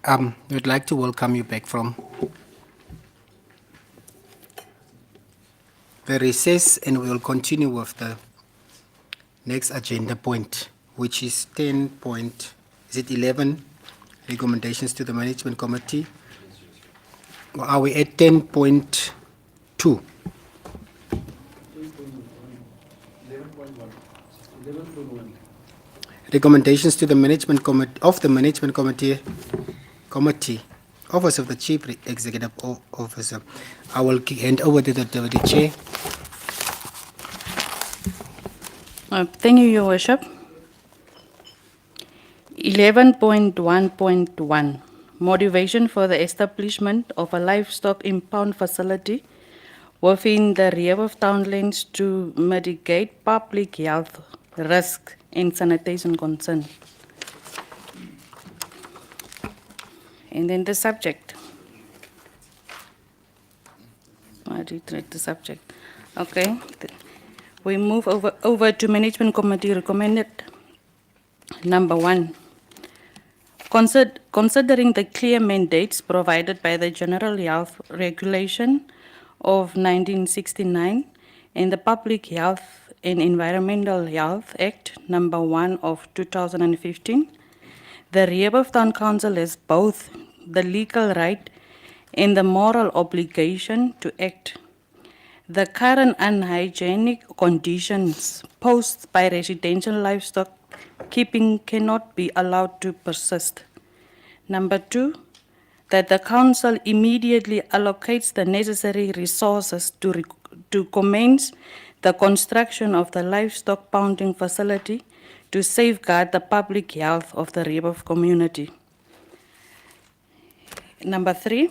We'd like to welcome you back from the recess, and we will continue with the next agenda point, which is 10 point, is it 11? Recommendations to the Management Committee. Or are we at 10.2? Recommendations to the Management Committee of the Management Committee, Office of the Chief Executive Officer. I will hand over to the Deputy Chair. Thank you, Your Worship. 11.1.1 Motivation for the establishment of a livestock impound facility within the Rehoboth Townlands to mitigate public health risk and sanitation concern. And then the subject. I did read the subject. Okay. We move over to Management Committee recommended. Number 1. Considering the clear mandates provided by the General Health Regulation of 1969 and the Public Health and Environmental Health Act Number 1 of 2015, the Rehoboth Town Council has both the legal right and the moral obligation to act. The current unhygienic conditions posed by residential livestock keeping cannot be allowed to persist. Number 2, that the council immediately allocates the necessary resources to commence the construction of the livestock pounding facility to safeguard the public health of the Rehoboth community. Number 3,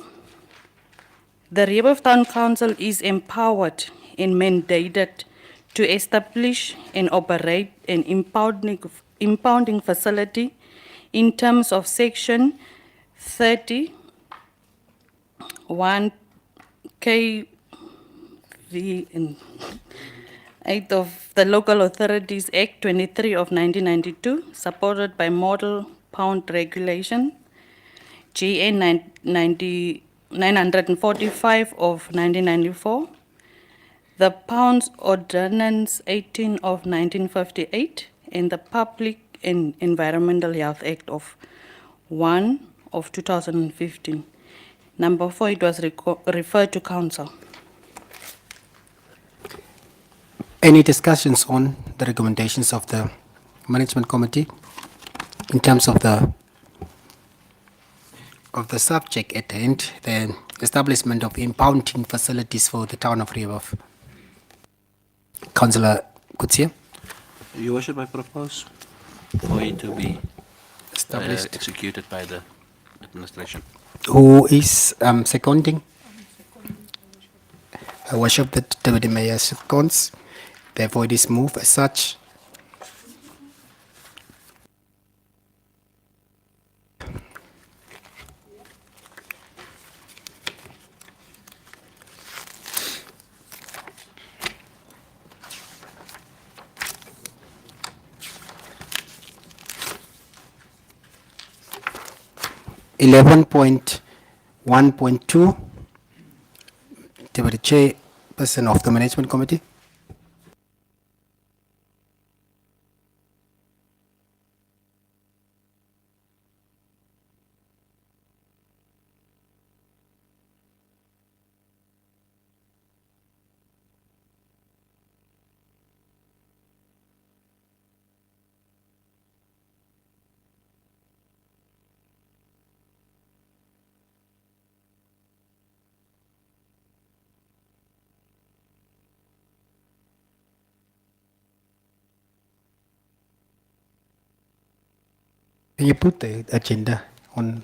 the Rehoboth Town Council is empowered and mandated to establish and operate an impounding facility in terms of Section 31 KV 8 of the Local Authorities Act 23 of 1992, supported by Model Pound Regulation GN 945 of 1994, the Pounds Ordinance 18 of 1958, and the Public and Environmental Health Act of 1 of 2015. Number 4, it was referred to Council. Any discussions on the recommendations of the Management Committee in terms of the subject at hand, the establishment of impounding facilities for the town of Rehoboth? Councillor Kutsia, Your Worship, I propose for it to be established. executed by the administration. Who is seconding? I worship that Deputy Mayor seconds. Therefore, it is moved as such. Eleven point 1.2, Deputy Chairperson of the Management Committee. Can you put the agenda on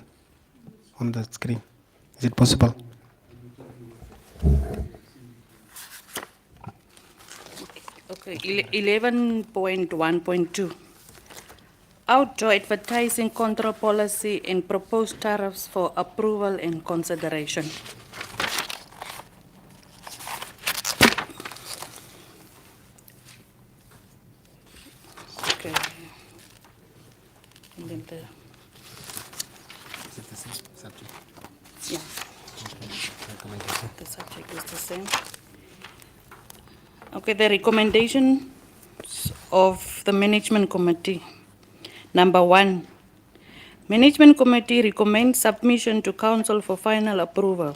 the screen? Is it possible? Okay, 11.1.2. Outdoor advertising control policy and proposed tariffs for approval and consideration. Okay. And then the Subject. Yeah, Recommendation. the subject is the same. Okay, the recommendations of the Management Committee. Number 1, Management Committee recommends submission to Council for final approval.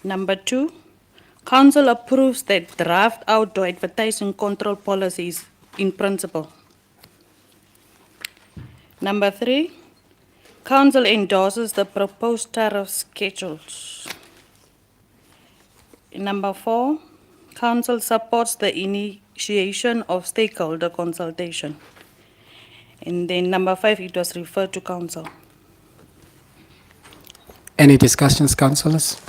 Number 2, Council approves the draft outdoor advertising control policies in principle. Number 3, Council endorses the proposed tariff schedules. Number 4, Council supports the initiation of stakeholder consultation. And then number 5, it was referred to Council. Any discussions, councillors?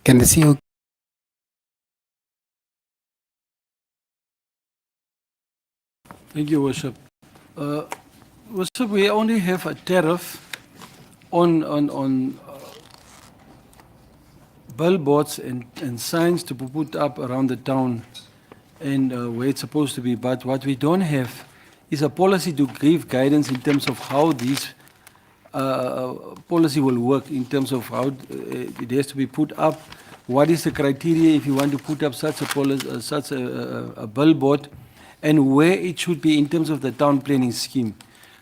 Can the CEO? Thank you, Worship. Worship, we only have a tariff on billboards and signs to be put up around the town and where it's supposed to be. But what we don't have is a policy to give guidance in terms of how these policy will work, in terms of how it has to be put up. What is the criteria if you want to put up such a billboard, and where it should be in terms of the town planning scheme.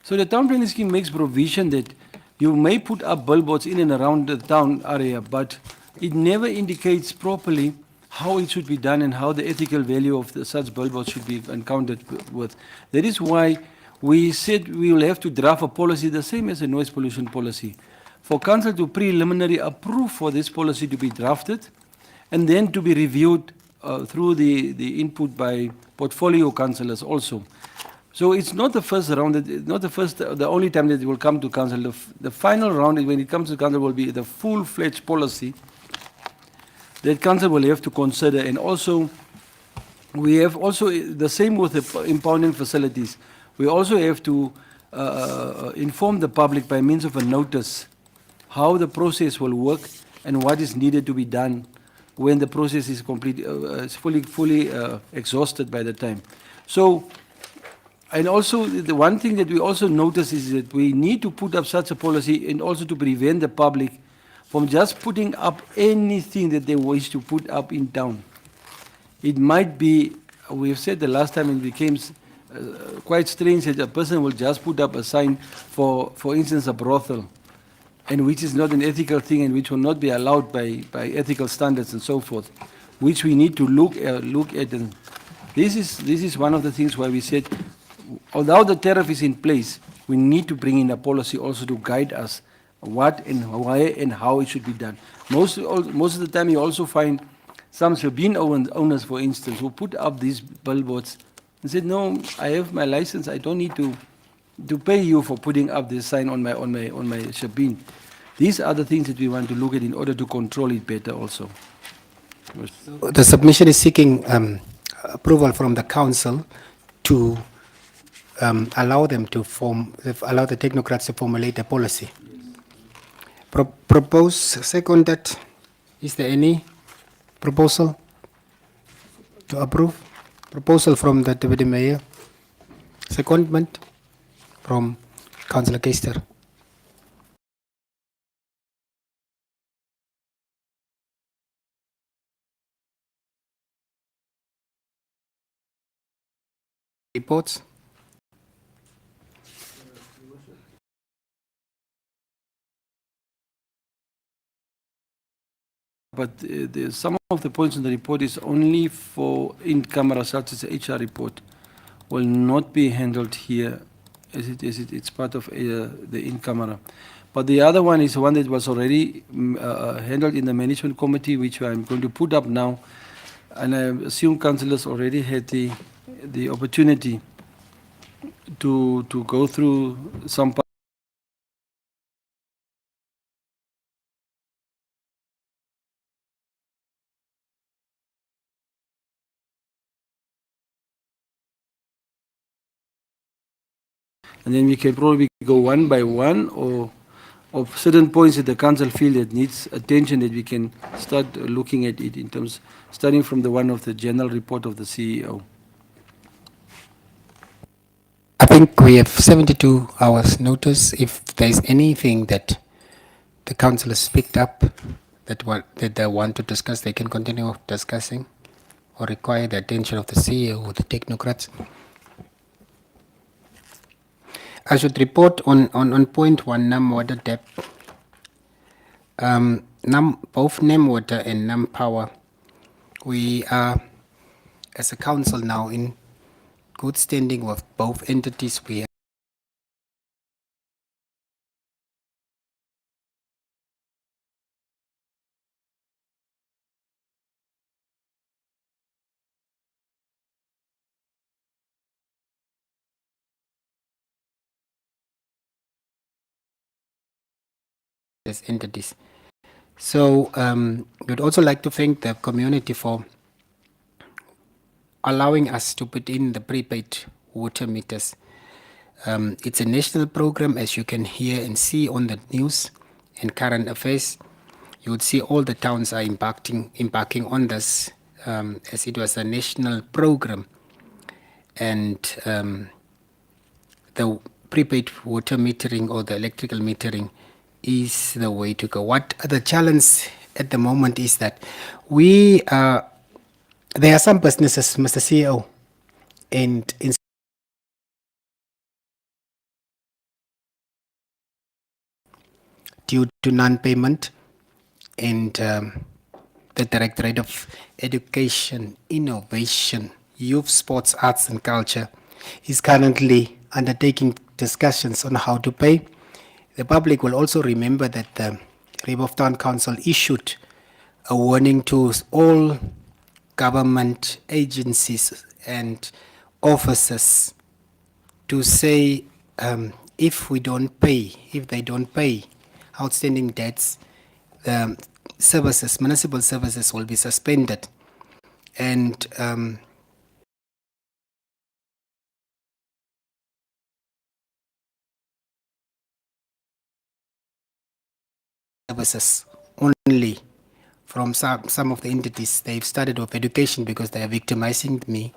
So the town planning scheme makes provision that you may put up billboards in and around the town area, but it never indicates properly how it should be done and how the ethical value of such billboards should be encountered with. That is why we said we will have to draft a policy the same as a noise pollution policy, for council to preliminary approve for this policy to be drafted and then to be reviewed through the input by portfolio councillors also. So it's not the first round, the only time that it will come to council. The final round, when it comes to council, will be the full-fledged policy that council will have to consider. And also, we have also the same with the impounding facilities. We also have to inform the public by means of a notice how the process will work and what is needed to be done when the process is fully exhausted by the time. So, and also the one thing that we also notice is that we need to put up such a policy and also to prevent the public from just putting up anything that they wish to put up in town. It might be, we've said the last time it became quite strange that a person will just put up a sign for instance, a brothel, and which is not an ethical thing and which will not be allowed by ethical standards and so forth, which we need to look at. And this is one of the things why we said, although the tariff is in place, we need to bring in a policy also to guide us what and why and how it should be done. Most of the time you also find some shebeen owners, for instance, who put up these billboards and said, no, I have my license, I don't need to pay you for putting up this sign on my shebeen. These are the things that we want to look at in order to control it better also. The submission is seeking approval from the council to allow the technocrats to formulate a policy. Propose, seconded. Is there any proposal to approve? Proposal from the Deputy Mayor. Secondment from Councillor Keister. Reports. But some of the points in the report is only for in-camera, such as the HR report, will not be handled here as it's part of the in-camera. But the other one is one that was already handled in the management committee, which I'm going to put up now. And I assume councillors already had the opportunity to go through some part. And then we can probably go one by one or of certain points that the council feel that needs attention, that we can start looking at it in terms, starting from the one of the general report of the CEO. I think we have 72 hours notice. If there's anything that the council has picked up that they want to discuss, they can continue discussing or require the attention of the CEO or the technocrats. I should report on point one, NAM water depth. Both NAM water and NAM power, we are, as a council now, in good standing with both entities. We have as entities. So we'd also like to thank the community for allowing us to put in the prepaid water meters. It's a national program, as you can hear and see on the news and current affairs. You would see all the towns are embarking on this, as it was a national program. And the prepaid water metering or the electrical metering is the way to go. What the challenge at the moment is that there are some businesses, Mr. CEO, and in due to non-payment, and the Directorate of Education, Innovation, Youth, Sports, Arts and Culture is currently undertaking discussions on how to pay. The public will also remember that the Riebeeff Town Council issued a warning to all government agencies and officers to say if they don't pay outstanding debts, the services, municipal services will be suspended. And services only from some of the entities. They've started with education because they are victimizing me.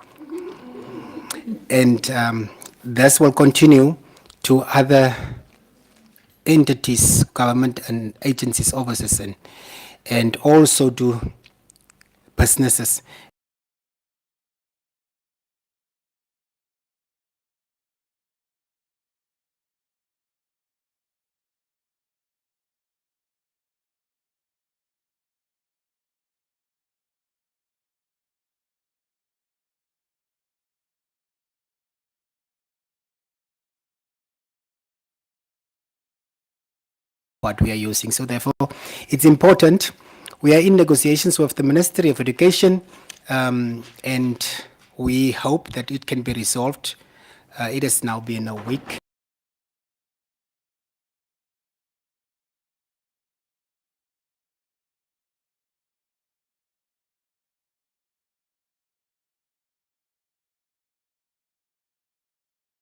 And this will continue to other entities, government and agencies, offices, and also to businesses. What we are using. So therefore, it's important. We are in negotiations with the Ministry of Education, and we hope that it can be resolved. It has now been a week.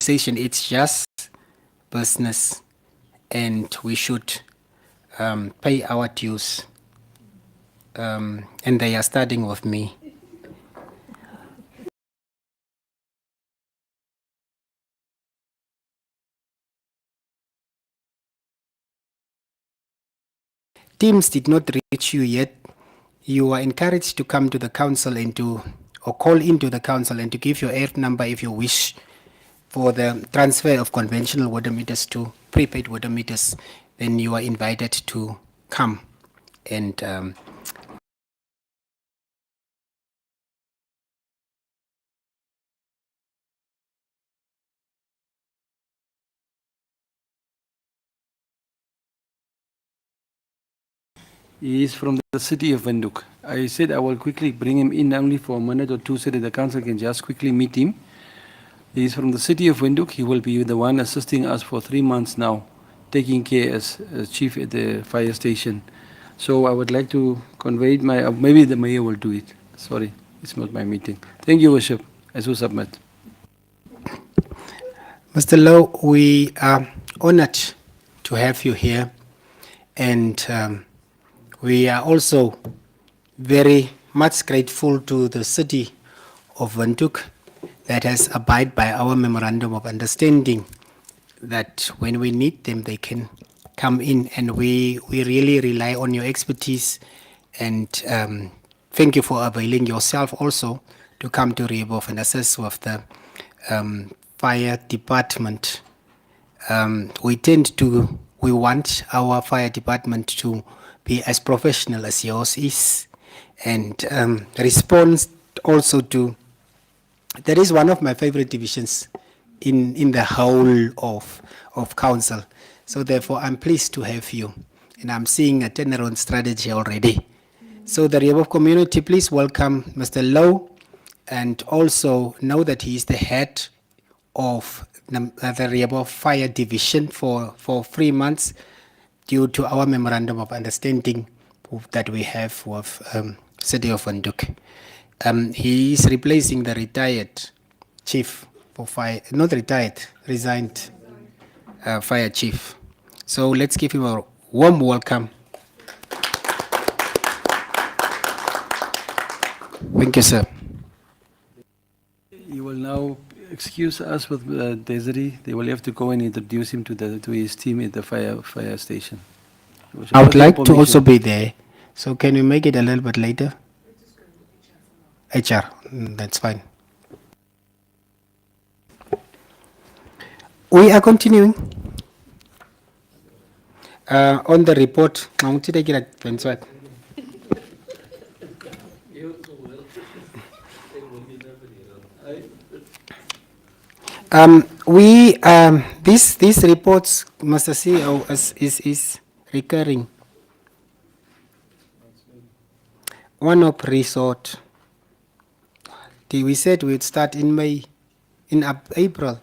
It's just business, and we should pay our dues. And they are starting with me. Teams did not reach you yet. You are encouraged to come to the council and or call into the council and to give your air number if you wish for the transfer of conventional water meters to prepaid water meters. Then you are invited to come and He is from the city of Windhoek. I said I will quickly bring him in only for a minute or two so that the council can just quickly meet him. He is from the city of Windhoek. He will be the one assisting us for 3 months now, taking care as chief at the fire station. So I would like to convey my, maybe the mayor will do it. Sorry, it's not my meeting. Thank you, Worship. I so submit. Mr. Lowe, we are honored to have you here. And we are also very much grateful to the city of Windhoek that has abided by our memorandum of understanding that when we need them, they can come in, and we really rely on your expertise. And thank you for availing yourself also to come to Rehoboth and assist with the fire department. We want our fire department to be as professional as yours is, and respond also to, that is one of my favorite divisions in the whole of council. So therefore, I'm pleased to have you, and I'm seeing a turnaround strategy already. So the Rehoboth community, please welcome Mr. Lowe, and also know that he is the head of the Rehoboth Fire Division for 3 months due to our memorandum of understanding that we have with City of Windhoek. He is replacing the retired chief for fire, not retired, resigned fire chief. So let's give him a warm welcome. Thank you, sir. You will now excuse us with Desiree. They will have to go and introduce him to his team at the fire station. I would like to also be there. So can we make it a little bit later? HR, that's fine. We are continuing on the report. These reports, Mr. CEO, is recurring. One of resort. We said we'd start in May, in April,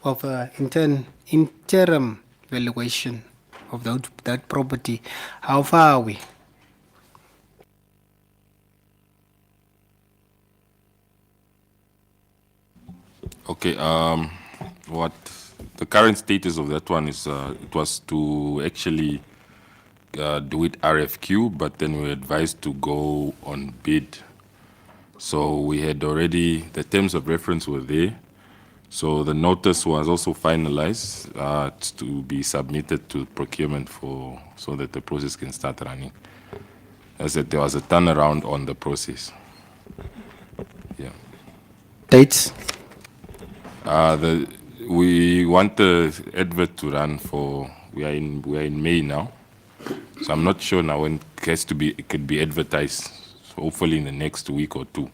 of interim valuation of that property. How far are we? Okay, what the current status of that one is, it was to actually do it RFQ, but then we were advised to go on bid. So we had already, the terms of reference were there. So the notice was also finalized to be submitted to procurement so that the process can start running. As that there was a turnaround on the process. Yeah. Dates? We want the advert to run for, we are in May now. So I'm not sure now when it could be advertised. So hopefully in the next week or two.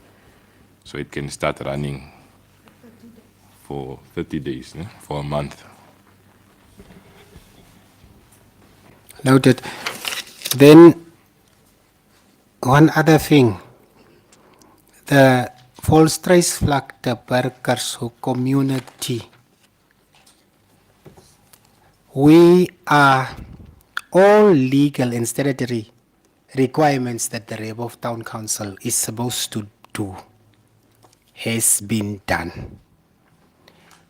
So it can start running for 30 days, for a month. Noted. Then one other thing. The Volstruisvlakte Burgershoek community. We are all legal and statutory requirements that the Rehoboth Town Council is supposed to do has been done.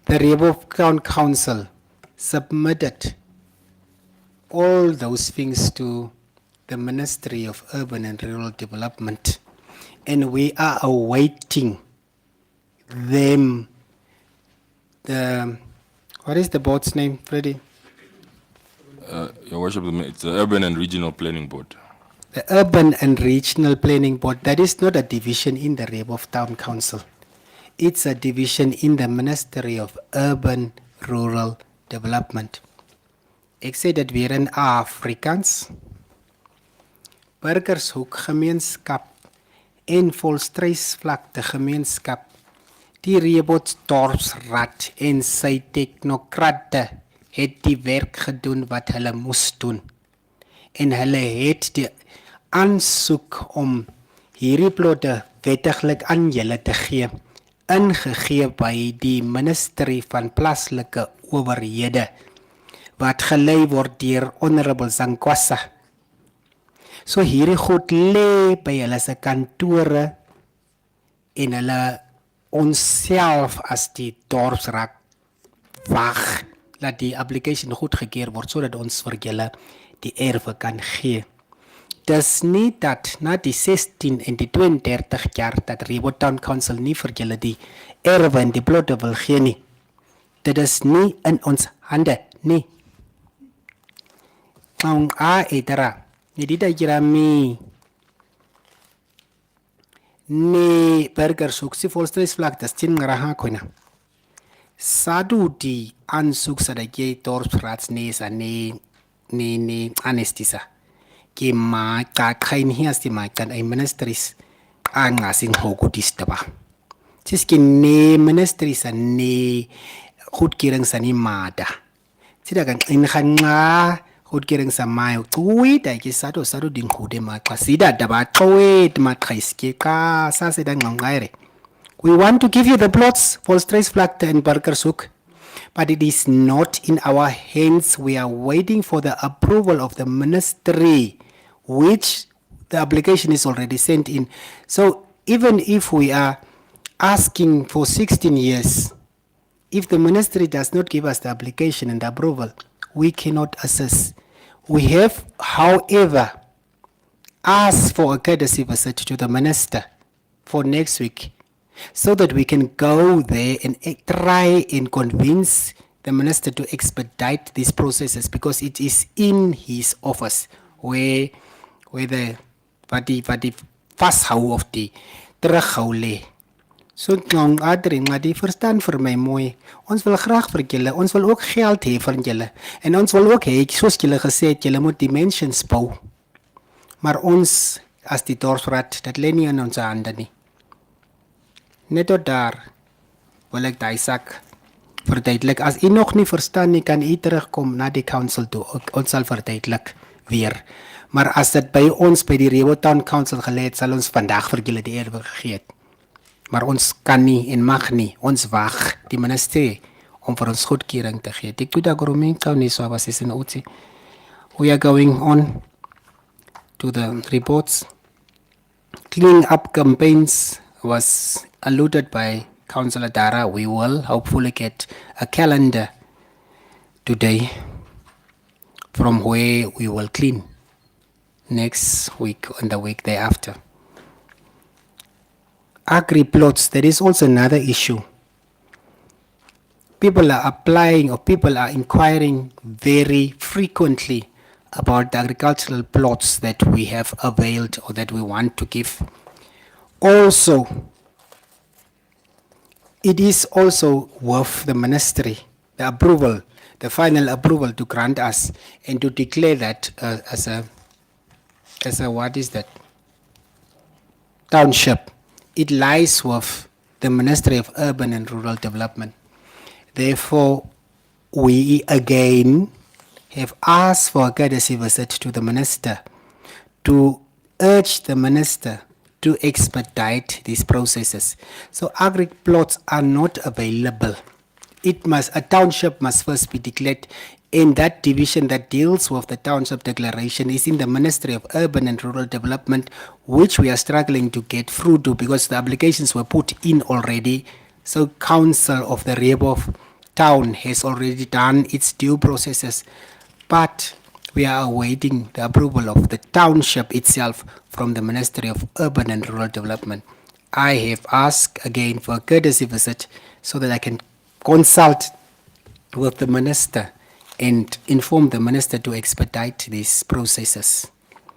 The Rehoboth Town Council submitted all those things to the Ministry of Urban and Rural Development, and we are awaiting them. What is the board's name, Freddie? Your Worship, it's the Urban and Regional Planning Board. The Urban and Regional Planning Board, that is not a division in the Rehoboth Town Council. It's a division in the Ministry of Urban Rural Development. Ek sê dit weer in Afrikaans. Burgershoek gemeenskap en Volstruisvlakte gemeenskap. Die Rehoboth dorpsraad en sy teknokrate het die werk gedoen wat hulle moes doen. En hulle het die aansoek om hierdie plotte wettiglik aan julle te gee, ingegee by die Ministerie van Plaaslike Owerhede, wat gelei word deur Honorable Zankwasa. So hierdie goed lê by hulle se kantore en hulle onsself as die dorpsraad wag dat die application goedgekeur word sodat ons vir julle die erwe kan gee. Dis nie dat na die 16 en die 32 jaar dat Rebo Town Council nie vir julle die erwe en die plotte wil gee nie. Dit is nie in ons hande nie. Ang etera, ni dita jirami. Ni burger soek si volstreeks vlak das tin ngaraha koina. Sadu di aansoek sodat jy dorpsraadsnesa ni anestisa. Ki ma kakhain hias di ma kan ay ministries angasing hogudista ba. Siski ni ministries ni goedkeuring sa ni mada. Sida kan inga goedkeuring sa mayo. Tuwi da ki sado ding hode ma sida daba tawet ma kaiske ka sa sida ngangaire. We want to give you the plots for Volstruisvlakte and Burgershoek, but it is not in our hands. We are waiting for the approval of the ministry, which the application is already sent in. So even if we are asking for 16 years, if the ministry does not give us the application and the approval, we cannot assess. We have, however, asked for a courtesy visit to the minister for next week, so that we can go there and try and convince the minister to expedite these processes, because it is in his office where the vashou of die terughou lê. So klong adring maar die verstaan vir my mooi. Ons wil graag vir julle, ons wil ook geld hê vir julle. En ons wil ook hê, soos julle gesê het, julle moet dimensions bou. Maar ons as die dorpsraad, dit lê nie in ons hande nie. Net tot daar wil ek die sak verduidelik. As u nog nie verstaan nie, kan u terugkom na die council toe. Ons sal verduidelik weer. Maar as dit by ons, by die Rebo Town Council gelê het, sal ons vandag vir julle die erwe gegee het. Maar ons kan nie en mag nie. Ons wag die minister om vir ons goedkeuring te gee. Ek doe dat grooming kau nie so was is in Uzi. We are going on to the reports. Cleaning up campaigns was alluded by Councillor Dara. We will hopefully get a calendar today from where we will clean next week and the week thereafter. Agri plots, there is also another issue. People are applying or people are inquiring very frequently about the agricultural plots that we have availed or that we want to give. Also, it is also worth the ministry, the approval, the final approval to grant us and to declare that as a what is that? Township. It lies with the Ministry of Urban and Rural Development. Therefore, we again have asked for a courtesy visit to the minister to urge the minister to expedite these processes. So agri plots are not available. A township must first be declared, and that division that deals with the township declaration is in the Ministry of Urban and Rural Development, which we are struggling to get through to because the applications were put in already. So Council of the Rebo Town has already done its due processes, but we are awaiting the approval of the township itself from the Ministry of Urban and Rural Development. I have asked again for a courtesy visit so that I can consult with the minister and inform the minister to expedite these processes.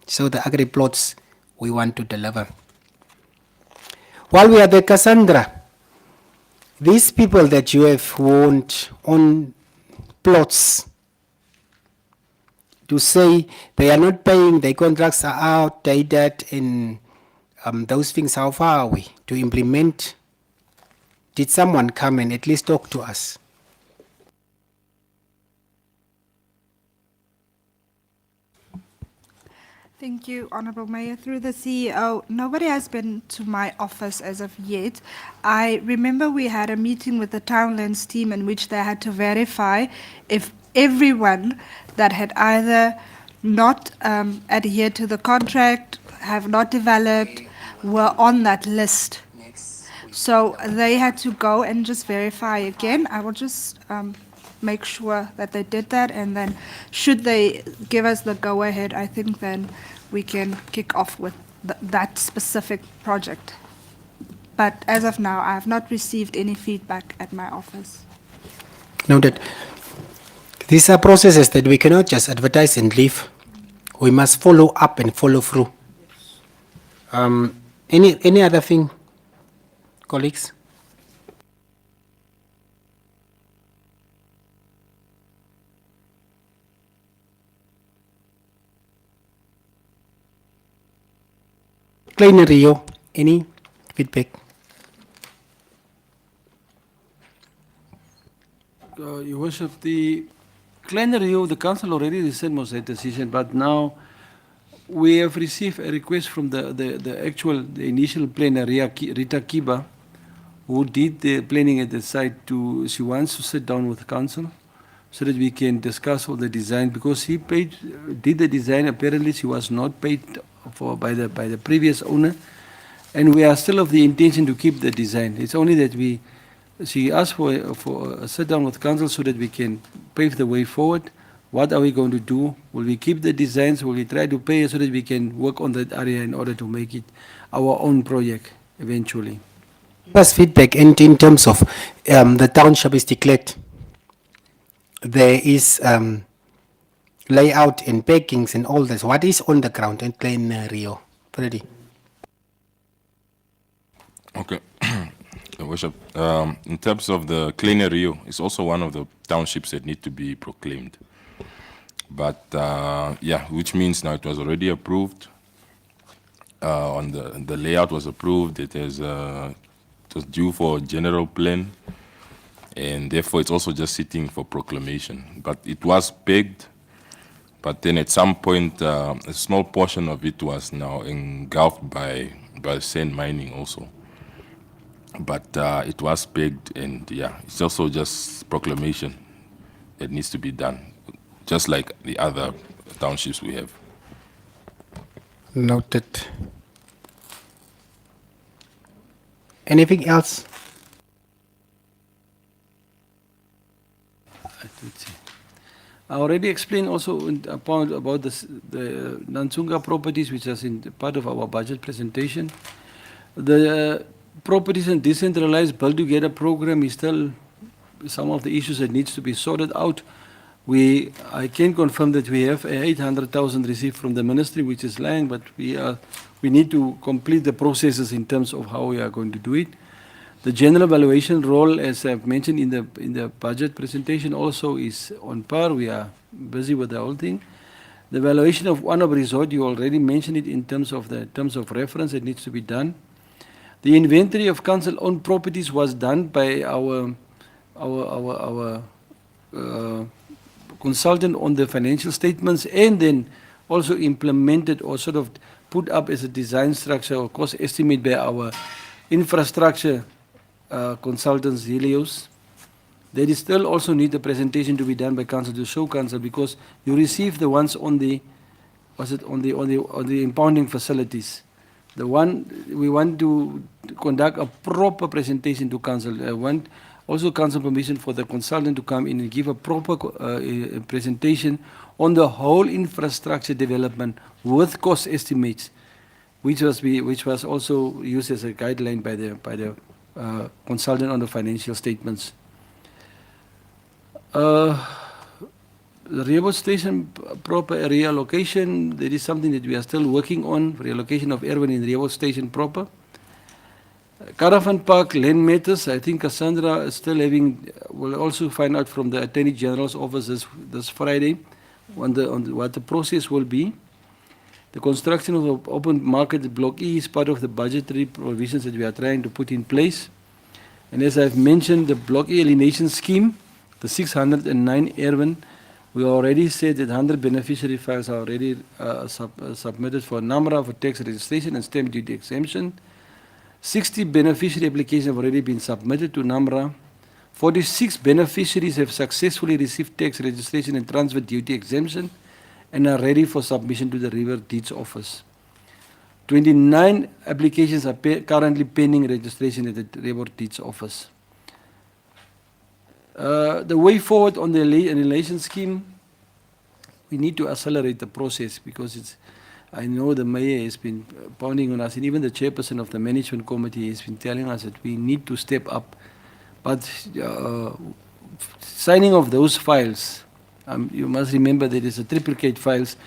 So the agri plots we want to deliver. While we are there, Cassandra, these people that you have warned on plots to say they are not paying, their contracts are outdated, and those things, how far are we to implement? Did someone come and at least talk to us? Thank you, Honourable Mayor. Through the CEO, nobody has been to my office as of yet. I remember we had a meeting with the Townlands team in which they had to verify if everyone that had either not adhered to the contract, have not developed, were on that list. So they had to go and just verify again. I will just make sure that they did that, and then should they give us the go-ahead, I think then we can kick off with that specific project. But as of now, I have not received any feedback at my office. Noted. These are processes that we cannot just advertise and leave. We must follow up and follow through. Any other thing, colleagues? Kleiner Rio, any feedback? Your Worship, the Kleiner Rio, the council already rescinded most of that decision, but now we have received a request from the initial planner, Rita Kiba, who did the planning at the site. She wants to sit down with the council so that we can discuss all the design, because she did the design. Apparently she was not paid for by the previous owner, and we are still of the intention to keep the design. It's only that she asked for a sit down with council so that we can pave the way forward. What are we going to do? Will we keep the designs? Will we try to pay so that we can work on that area in order to make it our own project eventually? First feedback, and in terms of the township is declared, there is layout and packings and all this. What is on the ground in Kleiner Rio? Freddy. Okay. Your Worship, in terms of the Kleiner Rio, it's also one of the townships that need to be proclaimed. But yeah, which means now it was already approved. On the layout was approved. It was due for general plan, and therefore it's also just sitting for proclamation. But it was pegged. But then at some point, a small portion of it was now engulfed by sand mining also. But it was pegged, and yeah, it's also just proclamation that needs to be done, just like the other townships we have. Noted. Anything else? I already explained also about the Nansunga properties, which is in part of our budget presentation. The properties and decentralized build together program is still some of the issues that needs to be sorted out. I can confirm that we have 800,000 received from the ministry, which is lying, but we need to complete the processes in terms of how we are going to do it. The general evaluation role, as I've mentioned in the budget presentation, also is on par. We are busy with the whole thing. The evaluation of one of resort, you already mentioned it in terms of reference that needs to be done. The inventory of council-owned properties was done by our consultant on the financial statements, and then also implemented or sort of put up as a design structure or cost estimate by our infrastructure consultants, Helios. There is still also need a presentation to be done by council to show council, because you receive the ones on the impounding facilities. The one we want to conduct a proper presentation to council. I want also council permission for the consultant to come in and give a proper presentation on the whole infrastructure development with cost estimates, which was also used as a guideline by the consultant on the financial statements. The railway station proper reallocation, there is something that we are still working on, reallocation of Erwin in railway station proper. Caravan Park land matters, I think Cassandra is still will also find out from the Attorney General's office this Friday on what the process will be. The construction of the open market Block E is part of the budgetary provisions that we are trying to put in place. And as I've mentioned, the Block E alienation scheme, the 609 Erwin, we already said that 100 beneficiary files are already submitted for NAMRA for tax registration and stamp duty exemption. 60 beneficiary applications have already been submitted to NAMRA. 46 beneficiaries have successfully received tax registration and transfer duty exemption and are ready for submission to the River Deeds Office. 29 applications are currently pending registration at the River Deeds Office. The way forward on the relation scheme, we need to accelerate the process because I know the mayor has been pounding on us, and even the chairperson of the management committee has been telling us that we need to step up. But signing of those files, you must remember there is a triplicate files,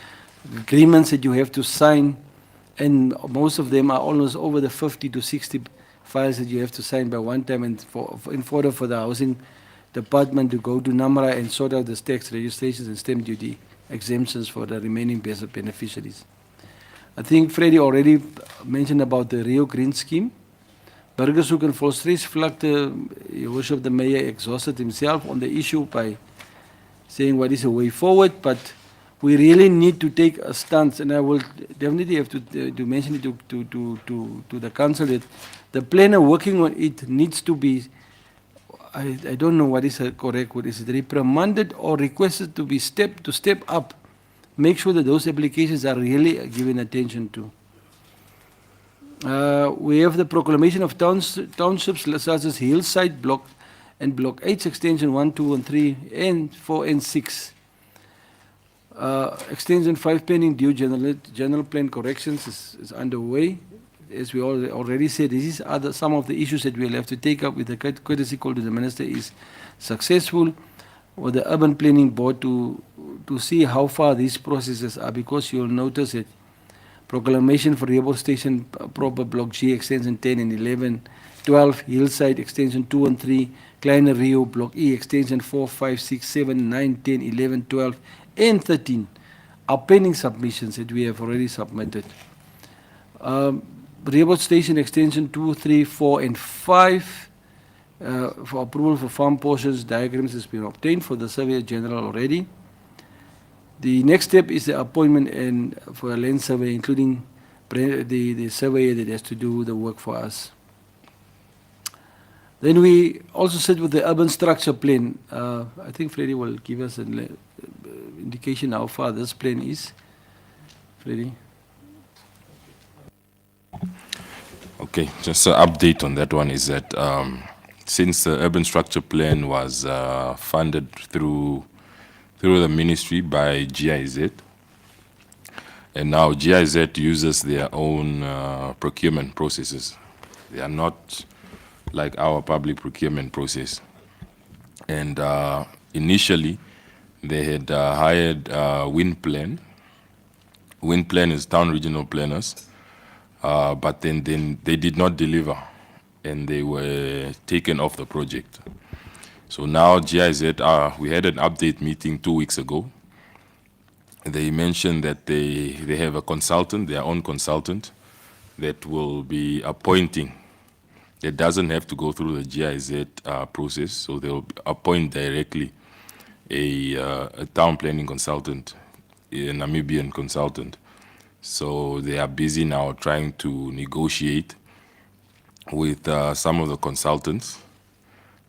agreements that you have to sign, and most of them are almost over the 50 to 60 files that you have to sign by one time, and in order for the housing department to go to NAMRA and sort out the tax registrations and stamp duty exemptions for the remaining beneficiaries. I think Freddie already mentioned about the Rio Green scheme. Burgersoek and Volstreesvlakte, Your Worship, the mayor exhausted himself on the issue by saying what is the way forward, but we really need to take a stance, and I will definitely have to mention it to the council that the planner working on it needs to be, I don't know what is the correct word, is it reprimanded or requested to be step up, make sure that those applications are really given attention to. We have the proclamation of townships such as Hillside Block and Block 8 Extension 1, 2 and 3 and 4 and 6. Extension 5 pending due general plan corrections is underway. As we already said, this is some of the issues that we'll have to take up with the courtesy call to the minister is successful, or the urban planning board to see how far these processes are, because you'll notice that proclamation for Rebel Station proper Block G Extension 10 and 11, 12, Hillside Extension 2 and 3, Kleiner Rio Block E Extension 4, 5, 6, 7, 9, 10, 11, 12, and 13 are pending submissions that we have already submitted. Rebel Station Extension 2, 3, 4, and 5 for approval for farm portions diagrams has been obtained for the Surveyor General already. The next step is the appointment and for a land survey, including the surveyor that has to do the work for us. Then we also sit with the urban structure plan. I think Freddie will give us an indication how far this plan is. Freddie? Okay, just an update on that one is that since the urban structure plan was funded through the ministry by GIZ, and now GIZ uses their own procurement processes. They are not like our public procurement process. And initially, they had hired WinPlan. WinPlan is town regional planners, but then they did not deliver, and they were taken off the project. So now GIZ, we had an update meeting 2 weeks ago. They mentioned that they have a consultant, their own consultant, that will be appointing. It doesn't have to go through the GIZ process, so they'll appoint directly a town planning consultant, a Namibian consultant. So they are busy now trying to negotiate with some of the consultants,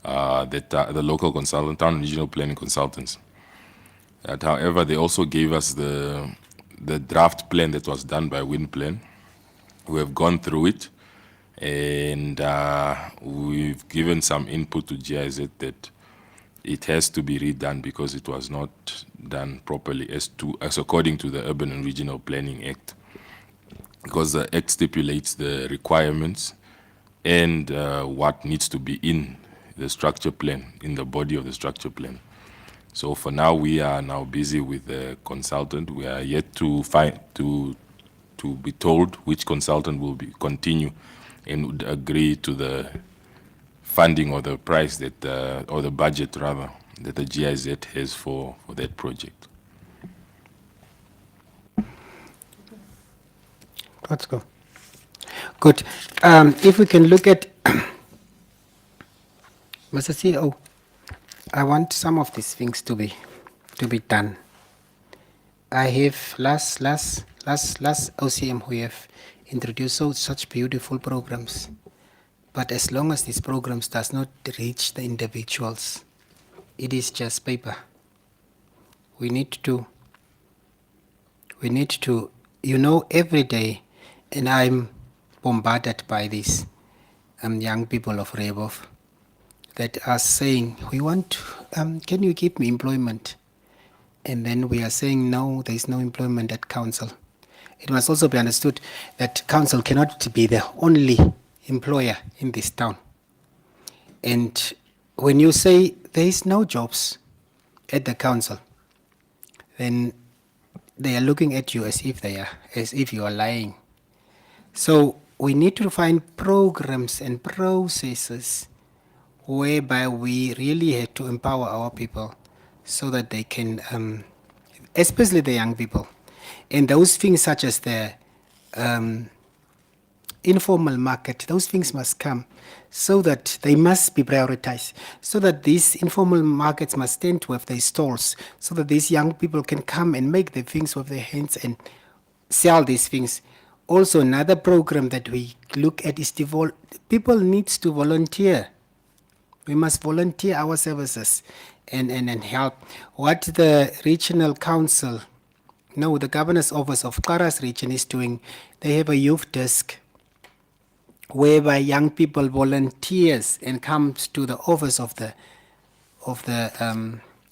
the local consultant, town regional planning consultants. However, they also gave us the draft plan that was done by WinPlan. We have gone through it, and we've given some input to GIZ that it has to be redone because it was not done properly as according to the Urban and Regional Planning Act. Because the Act stipulates the requirements and what needs to be in the structure plan, in the body of the structure plan. So for now, we are now busy with the consultant. We are yet to be told which consultant will continue and would agree to the funding or the price that, or the budget rather, that the GIZ has for that project. Let's go. Good. If we can look at Mr. CEO, I want some of these things to be done. I have last OCM we have introduced such beautiful programs, but as long as these programs does not reach the individuals, it is just paper. We need to, every day, and I'm bombarded by these young people of Rebov. that are saying, we want, can you give me employment? And then we are saying, no, there is no employment at council. It must also be understood that council cannot be the only employer in this town. And when you say there is no jobs at the council, then they are looking at you as if you are lying. So we need to find programs and processes whereby we really have to empower our people so that they can, especially the young people, and those things such as the informal market, those things must come so that they must be prioritized, so that these informal markets must tend to have their stalls, so that these young people can come and make the things with their hands and sell these things. Also, another program that we look at is people needs to volunteer. We must volunteer our services and help. What the regional council, no, the governor's office of Karas region is doing, they have a youth desk whereby young people volunteers and comes to the office of the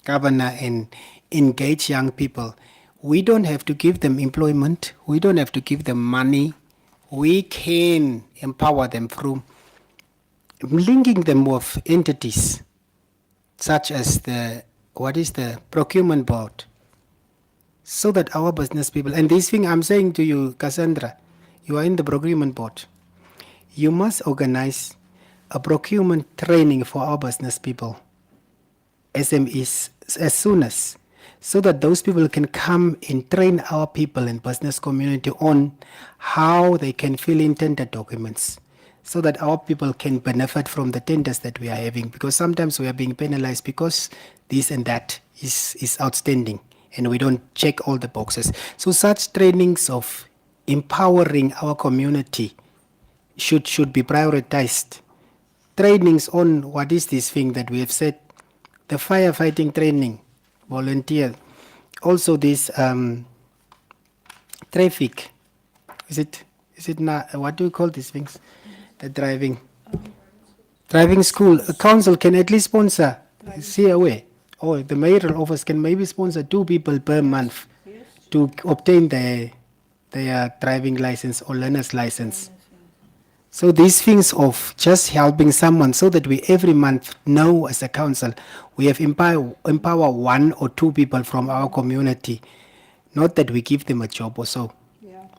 governor and engage young people. We don't have to give them employment. We don't have to give them money. We can empower them through linking them with entities such as the procurement board, so that our business people, and this thing I'm saying to you, Cassandra, you are in the procurement board. You must organize a procurement training for our business people, SMEs, as soon as, so that those people can come and train our people and business community on how they can fill in tender documents, so that our people can benefit from the tenders that we are having, because sometimes we are being penalized because this and that is outstanding and we don't check all the boxes. So such trainings of empowering our community should be prioritized. Trainings on what is this thing that we have said, the firefighting training, volunteer. Also this traffic, is it not, what do you call these things? The driving school. A council can at least sponsor, see away, or the mayoral office can maybe sponsor 2 people per month to obtain their driving license or learner's license. So these things of just helping someone so that we every month know as a council we have empower 1 or 2 people from our community, not that we give them a job or so,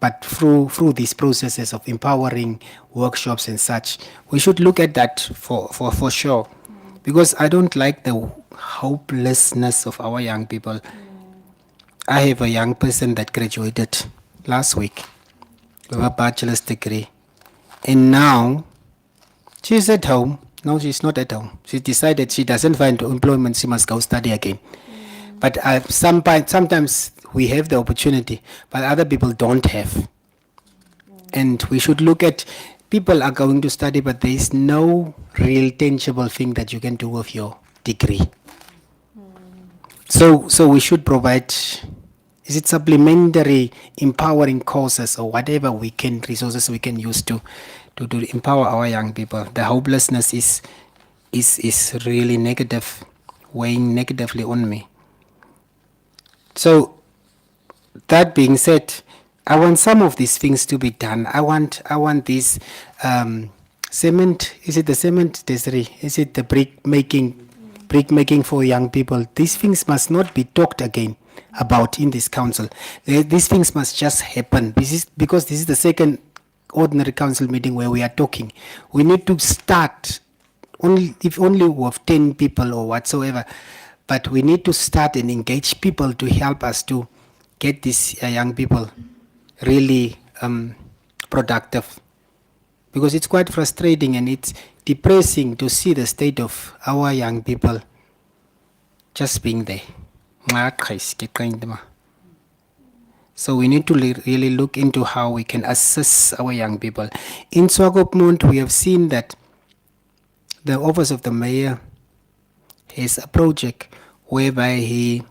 but through these processes of empowering workshops and such. We should look at that for sure, because I don't like the hopelessness of our young people. I have a young person that graduated last week with a bachelor's degree. And now, she's at home. No, she's not at home. She decided she doesn't find employment, she must go study again. But sometimes we have the opportunity, but other people don't have. And we should look at, people are going to study, but there is no real tangible thing that you can do with your degree. So we should provide, is it supplementary empowering courses or whatever we can, resources we can use to empower our young people. The hopelessness is really negative, weighing negatively on me. So that being said, I want some of these things to be done. I want this cement. Is it the cement, Desiree? Is it the brick making for young people? These things must not be talked again about in this council. These things must just happen. Because this is the second ordinary council meeting where we are talking. We need to start if only with 10 people or whatsoever, but we need to start and engage people to help us to get these young people really productive, because it's quite frustrating and it's depressing to see the state of our young people just being there. So we need to really look into how we can assist our young people. In Swakopmund, we have seen that the office of the mayor has a project whereby he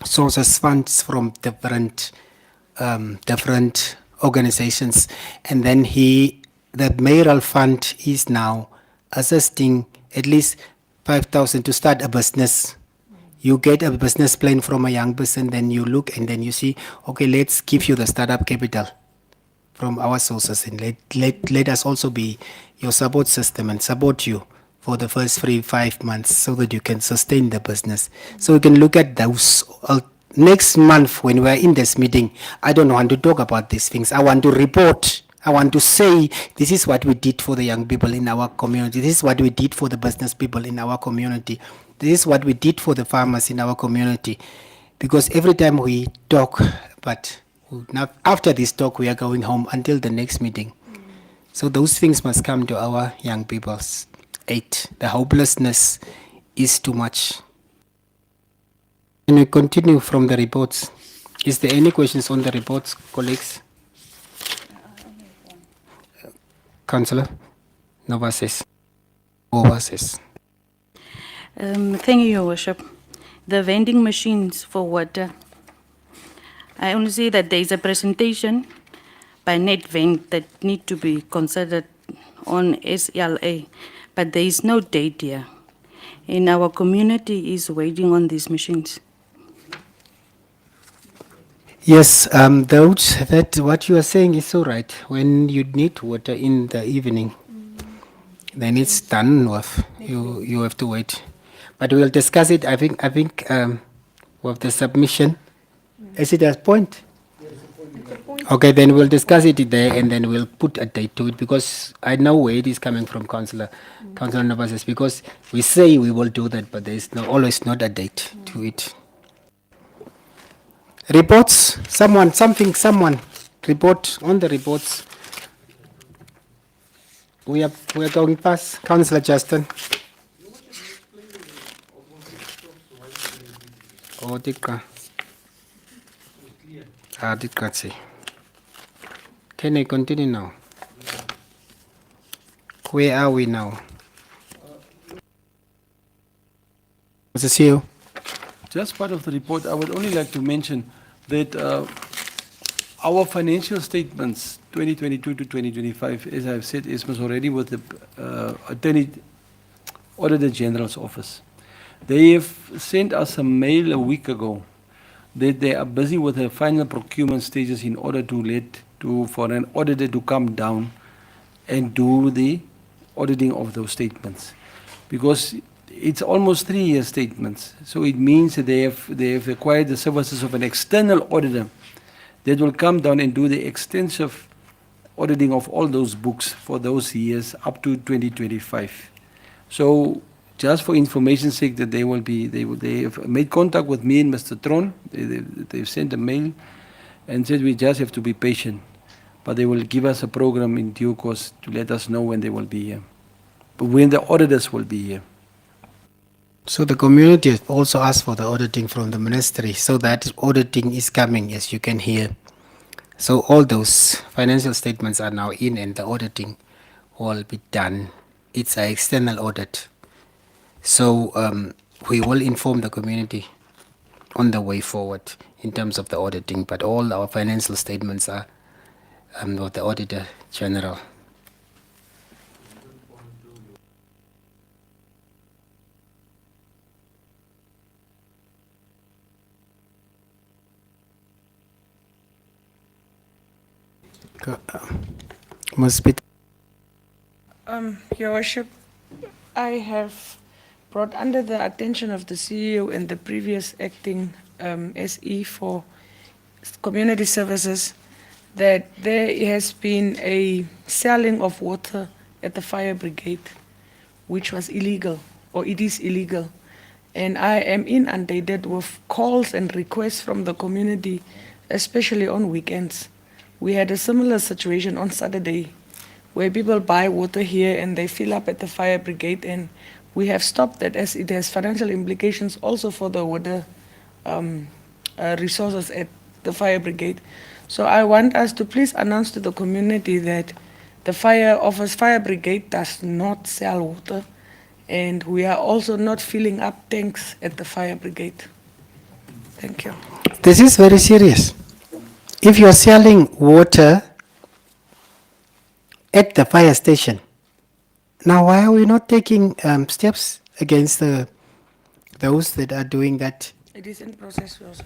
sources funds from different organizations, and then the mayoral fund is now assisting at least 5,000 to start a business. You get a business plan from a young person, then you look and then you see, okay, let's give you the startup capital from our sources, and let us also be your support system and support you for the first 3-5 months so that you can sustain the business. So we can look at those. Next month when we are in this meeting, I don't want to talk about these things. I want to report. I want to say this is what we did for the young people in our community. This is what we did for the business people in our community. This is what we did for the farmers in our community. Because every time we talk, but now after this talk, we are going home until the next meeting. So those things must come to our young people's aid. The hopelessness is too much. Can we continue from the reports? Is there any questions on the reports, colleagues? Councillor Novasis. Novasis. Thank you, Your Worship. The vending machines for water. I only see that there is a presentation by NetVent that need to be considered on SLA, but there is no date here. And our community is waiting on these machines. Yes, those, that what you are saying is so right. When you need water in the evening, then it's done with. You have to wait. But we'll discuss it. I think with the submission. Is it a point? Okay, then we'll discuss it there and then we'll put a date to it, because I know where it is coming from, Councillor Novasis, because we say we will do that, but there is always not a date to it. Reports, someone, report on the reports. We are going past. Councillor Justin. Oh, Dika. Dika say. Can I continue now? Where are we now? Mr. CEO. Just part of the report, I would only like to mention that our financial statements, 2022 to 2025, as I've said, is already with the Auditor General's office. They have sent us a mail a week ago that they are busy with the final procurement stages in order for an auditor to come down and do the auditing of those statements. Because it's almost 3-year statements, so it means that they have acquired the services of an external auditor that will come down and do the extensive auditing of all those books for those years up to 2025. So, just for information's sake, that they have made contact with me and Mr. Tron. They've sent a mail and said we just have to be patient, but they will give us a program in due course to let us know when they will be here, but when the auditors will be here. So the community has also asked for the auditing from the ministry, so that auditing is coming, as you can hear. So all those financial statements are now in and the auditing will be done. It's an external audit. So we will inform the community on the way forward in terms of the auditing, but all our financial statements are with the Auditor General. Must be. Your Worship, I have brought under the attention of the CEO and the previous acting SE for community services that there has been a selling of water at the fire brigade, which was illegal, or it is illegal. And I am inundated with calls and requests from the community, especially on weekends. We had a similar situation on Saturday, where people buy water here and they fill up at the fire brigade, and we have stopped that as it has financial implications also for the water resources at the fire brigade. So I want us to please announce to the community that the fire brigade does not sell water, and we are also not filling up tanks at the fire brigade. Thank you. This is very serious. If you are selling water at the fire station, Now, why are we not taking steps against those that are doing that? It is in process, Your Worship.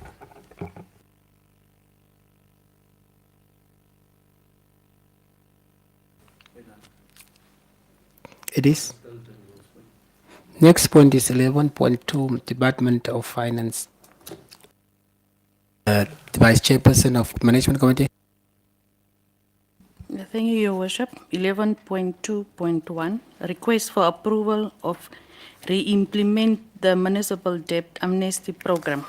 It is. Next point is 11.2, Department of Finance. The Vice Chairperson of Management Committee. Thank you, Your Worship. 11.2.1, request for approval of re-implement the municipal debt amnesty program.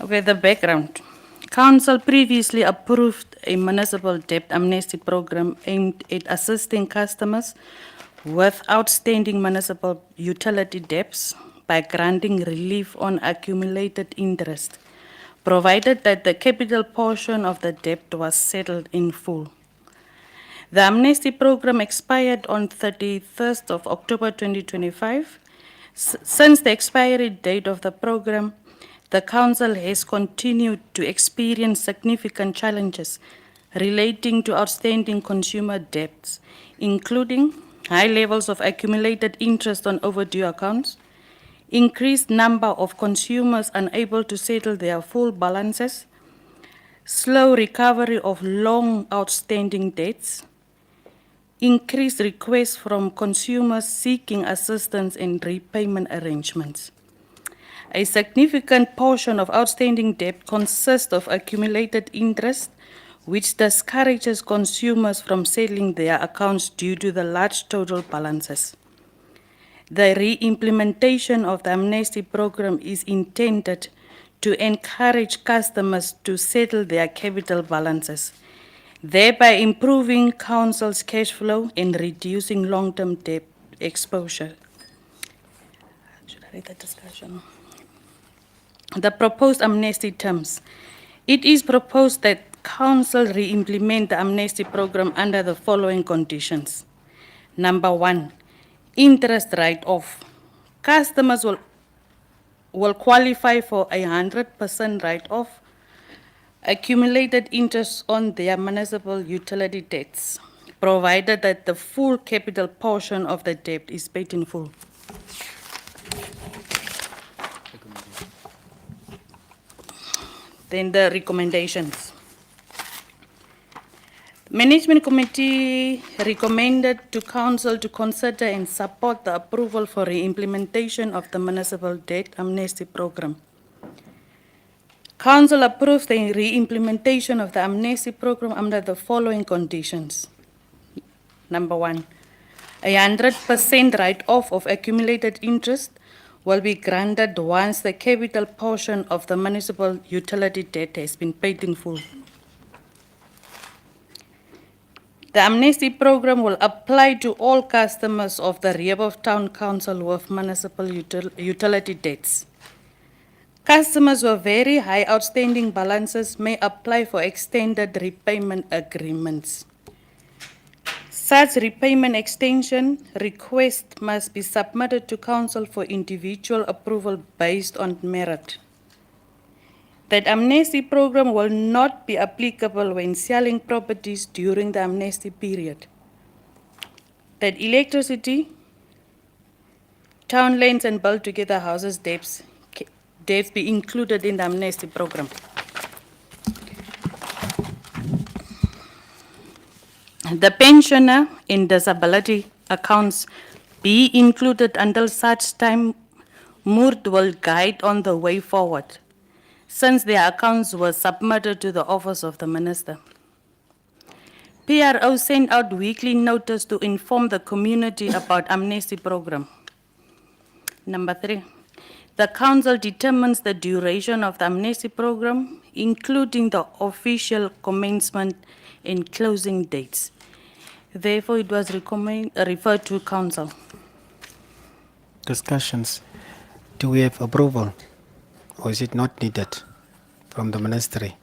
Okay, the background. Council previously approved a municipal debt amnesty program aimed at assisting customers with outstanding municipal utility debts by granting relief on accumulated interest, provided that the capital portion of the debt was settled in full. The amnesty program expired on 31st of October 2025. Since the expiry date of the program, the Council has continued to experience significant challenges relating to outstanding consumer debts, including high levels of accumulated interest on overdue accounts, increased number of consumers unable to settle their full balances, slow recovery of long outstanding debts, increased requests from consumers seeking assistance in repayment arrangements. A significant portion of outstanding debt consists of accumulated interest, which discourages consumers from settling their accounts due to the large total balances. The re-implementation of the amnesty program is intended to encourage customers to settle their capital balances, thereby improving Council's cash flow and reducing long-term debt exposure. Should I read the discussion? The proposed amnesty terms. It is proposed that Council re-implement the amnesty program under the following conditions. Number 1, interest write-off. Customers will qualify for 100% write-off accumulated interest on their municipal utility debts, provided that the full capital portion of the debt is paid in full. Then the recommendations. Management Committee recommended to Council to consider and support the approval for re-implementation of the municipal debt amnesty program. Council approves the re-implementation of the amnesty program under the following conditions. Number 1, 100% write-off of accumulated interest will be granted once the capital portion of the municipal utility debt has been paid in full. The amnesty program will apply to all customers of the Rehoboth Town Council with municipal utility debts. Customers with very high outstanding balances may apply for extended repayment agreements. Such repayment extension request must be submitted to Council for individual approval based on merit. That amnesty program will not be applicable when selling properties during the amnesty period. That electricity, town lands and built together houses debts be included in the amnesty program. The pensioner in disability accounts be included until such time MURD will guide on the way forward, since their accounts were submitted to the Office of the Minister. PRO sent out weekly notice to inform the community about amnesty program. Number 3, the Council determines the duration of the amnesty program, including the official commencement and closing dates. Therefore, it was referred to Council. Discussions. Do we have approval, or is it not needed from the ministry?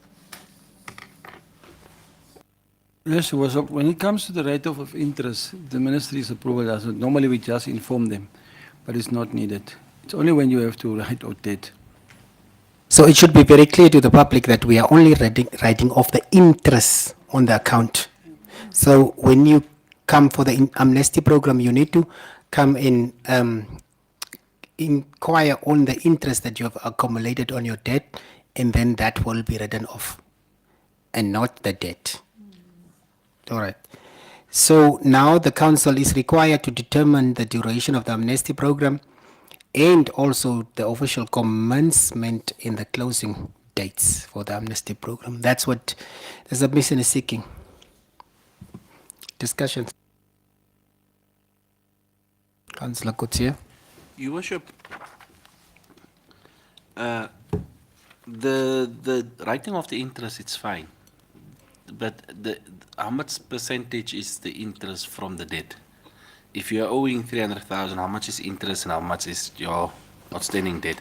Yes, when it comes to the write-off of interest, the ministry's approval doesn't. Normally we just inform them, but it's not needed. It's only when you have to write out debt. So it should be very clear to the public that we are only writing off the interest on the account. So when you come for the amnesty program, you need to come in, inquire on the interest that you have accumulated on your debt, and then that will be written off, and not the debt. All right. So now the council is required to determine the duration of the amnesty program and also the official commencement and the closing dates for the amnesty program. That's what the submission is seeking. Discussion. Councillor Coetzee. Your Worship, the writing of the interest, it's fine. But how much percentage is the interest from the debt? If you are owing 300,000, how much is interest and how much is your outstanding debt?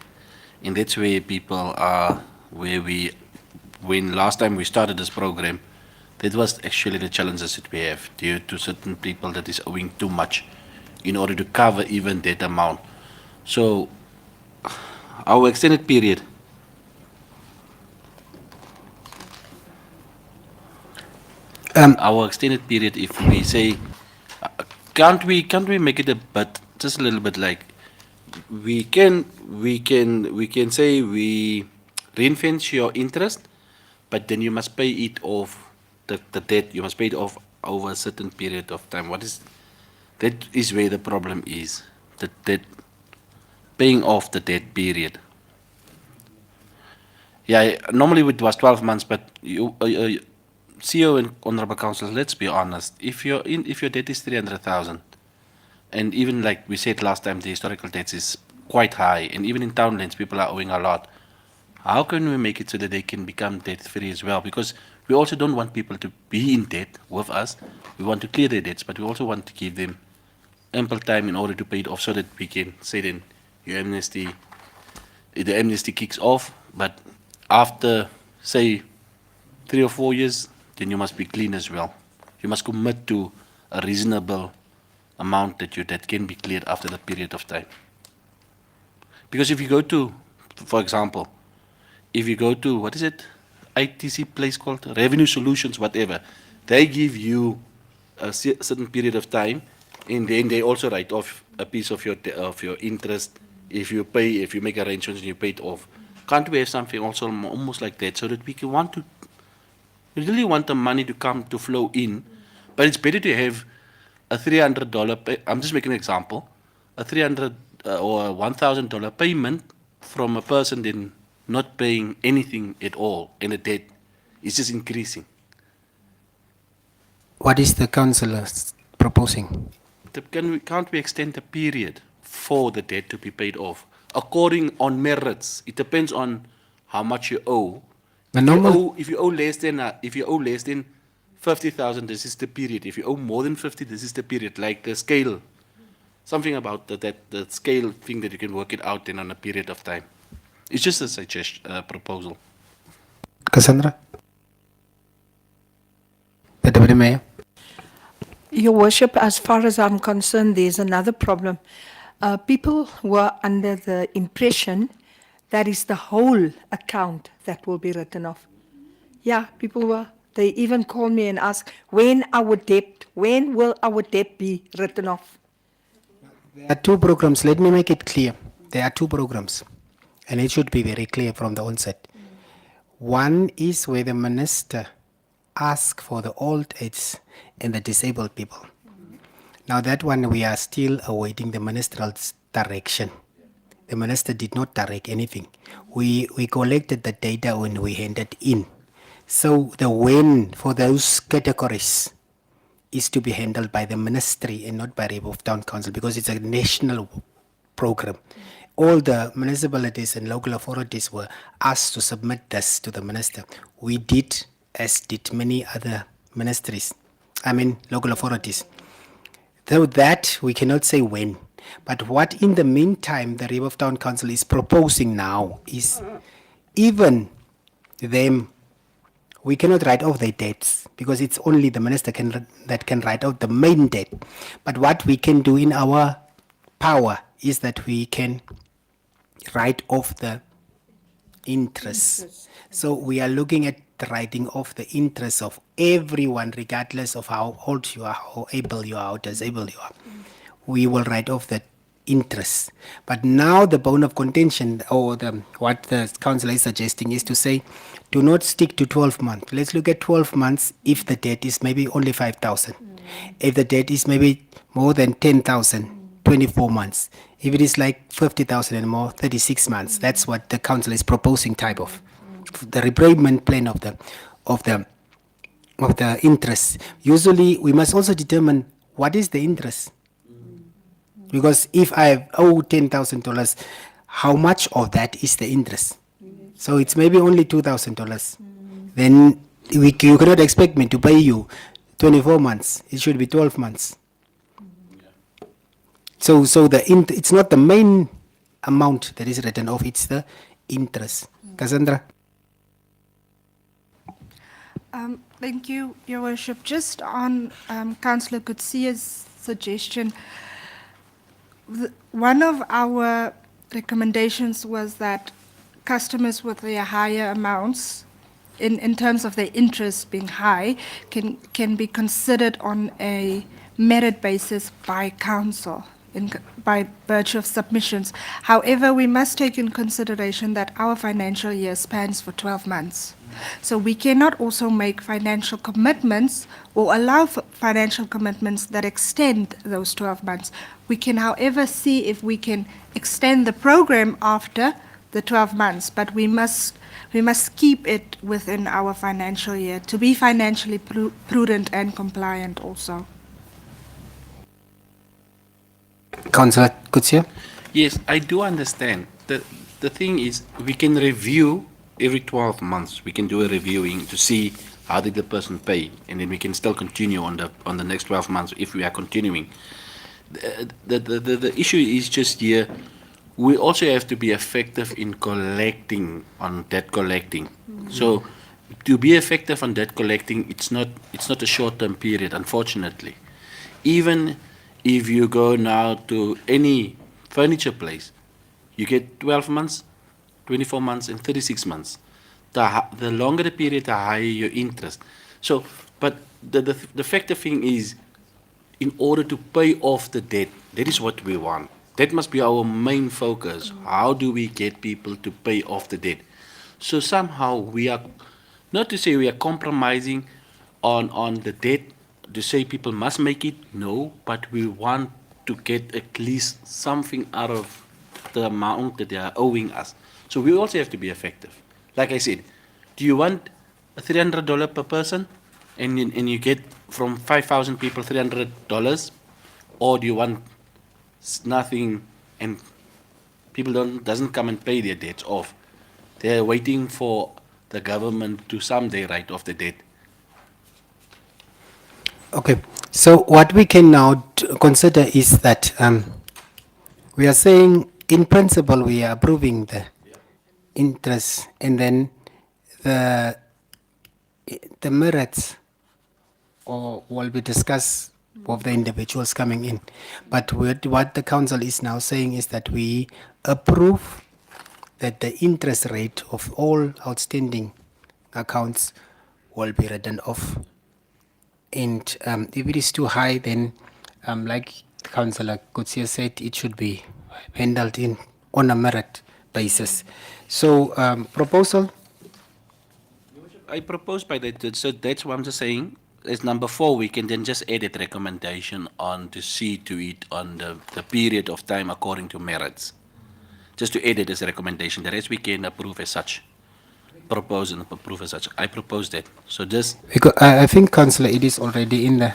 And that's where people are, when last time we started this program, that was actually the challenges that we have due to certain people that is owing too much in order to cover even that amount. So our extended period, if we say, can't we make it a bit, just a little bit like, we can say we ring-fence your interest, but then you must pay it off, the debt, you must pay it off over a certain period of time. That is where the problem is, the debt, paying off the debt period. Yeah, normally it was 12 months, but you, CEO and Honorable Council, let's be honest, if your debt is 300,000, and even like we said last time, the historical debts is quite high, and even in townlands, people are owing a lot. How can we make it so that they can become debt-free as well? Because we also don't want people to be in debt with us. We want to clear their debts, but we also want to give them ample time in order to pay it off so that we can say then the amnesty kicks off, but after, say, 3 or 4 years, then you must be clean as well. You must commit to a reasonable amount that can be cleared after that period of time. Because if you go to, for example, if you go to, what is it, ITC place called, Revenue Solutions, whatever, they give you a certain period of time, and then they also write off a piece of your interest if you make arrangements and you pay it off. Can't we have something also almost like that, so that we really want the money to flow in, but it's better to have a $300 I'm just making an example, a $300 or $1,000 payment from a person then not paying anything at all, and the debt is just increasing. What is the councillor proposing? Can't we extend the period for the debt to be paid off according on merits? It depends on how much you owe. If you owe less than 50,000, this is the period. If you owe more than 50, this is the period. Like the scale, something about the scale thing that you can work it out in on a period of time. It's just a suggestion, proposal. Cassandra? The Deputy Mayor? Your Worship, as far as I'm concerned, there's another problem. People were under the impression that is the whole account that will be written off. Yeah, people were. They even called me and asked, when will our debt be written off? There are two programs. Let me make it clear. There are two programs, and it should be very clear from the onset. One is where the minister asks for the old age and the disabled people. Now that one, we are still awaiting the ministerial's direction. The minister did not direct anything. We collected the data when we handed in. So the when for those categories is to be handled by the ministry and not by Rape of Town Council, because it's a national program. All the municipalities and local authorities were asked to submit this to the minister. We did, as did many other local authorities. Though that, we cannot say when. But what in the meantime the Rape of Town Council is proposing now is even them, we cannot write off their debts because it's only the minister that can write off the main debt. But what we can do in our power is that we can write off the interest. So we are looking at the writing off the interest of everyone, regardless of how old you are, how able you are, how disabled you are. We will write off the interest. But now the bone of contention, or what the council is suggesting, is to say, do not stick to 12 months. Let's look at 12 months if the debt is maybe only 5,000. If the debt is maybe more than 10,000, 24 months. If it is like 50,000 and more, 36 months. That's what the council is proposing type of. The repayment plan of the interest. Usually we must also determine what is the interest. Because if I owe $10,000, how much of that is the interest? So it's maybe only $2,000. Then you cannot expect me to pay you 24 months. It should be 12 months. So it's not the main amount that is written off, it's the interest. Cassandra? Thank you, Your Worship. Just on Councillor Kutsia's suggestion, one of our recommendations was that customers with their higher amounts, in terms of their interest being high, can be considered on a merit basis by council, by virtue of submissions. However, we must take in consideration that our financial year spans for 12 months. So we cannot also make financial commitments or allow for financial commitments that extend those 12 months. We can, however, see if we can extend the program after the 12 months, but we must keep it within our financial year to be financially prudent and compliant also. Councillor Kutsia? Yes, I do understand. The thing is, we can review every 12 months. We can do a reviewing to see how did the person pay, and then we can still continue on the next 12 months if we are continuing. The issue is just here, we also have to be effective in collecting, on debt collecting. So to be effective on debt collecting, it's not a short-term period, unfortunately. Even if you go now to any furniture place, you get 12 months, 24 months, and 36 months. The longer the period, the higher your interest. So, but the factor thing is, in order to pay off the debt, that is what we want. That must be our main focus. How do we get people to pay off the debt? So somehow we are, not to say we are compromising on the debt, to say people must make it, no, but we want to get at least something out of the amount that they are owing us. So we also have to be effective. Like I said, do you want a $300 per person and you get from 5,000 people $300, or do you want nothing and people doesn't come and pay their debts off? They're waiting for the government to someday write off the debt. Okay, so what we can now consider is that we are saying, in principle, we are approving the interest, and then the merits will be discussed of the individuals coming in. But what the council is now saying is that we approve that the interest rate of all outstanding accounts will be written off. And if it is too high, then like Councillor Kutsia said, it should be handled on a merit basis. So proposal? I propose by that, so that's what I'm just saying. As number 4, we can then just add that recommendation on to see to it on the period of time according to merits. Just to add it as a recommendation. The rest we can approve as such. Propose and approve as such. I propose that. So just Because I think, Councillor, it is already in the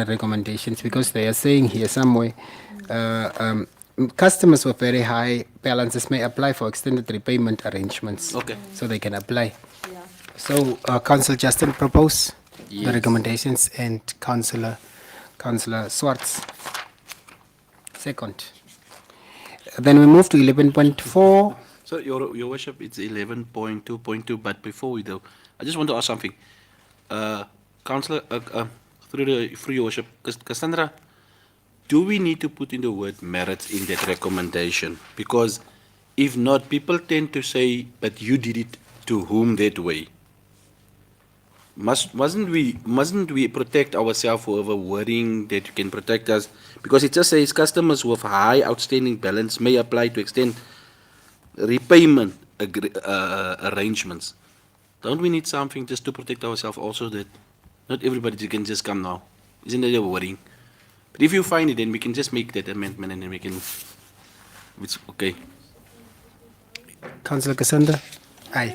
recommendations, because they are saying here somewhere, customers with very high balances may apply for extended repayment arrangements. Okay. So they can apply. So Councillor Justin propose the Yes. recommendations, and Councillor Swartz second. Then we move to 11.4. So, Your Worship, it's 11.2.2, but before we do, I just want to ask something. Councillor, through Your Worship, Cassandra, do we need to put in the word merits in that recommendation? Because if not, people tend to say, but you did it to whom that way? Mustn't we protect ourselves for wording that can protect us? Because it just says customers with high outstanding balance may apply to extend repayment arrangements. Don't we need something just to protect ourselves also, that not everybody can just come now? Isn't that a worrying? But if you find it, then we can just make that amendment and then we can, it's okay. Councillor Cassandra? Aye.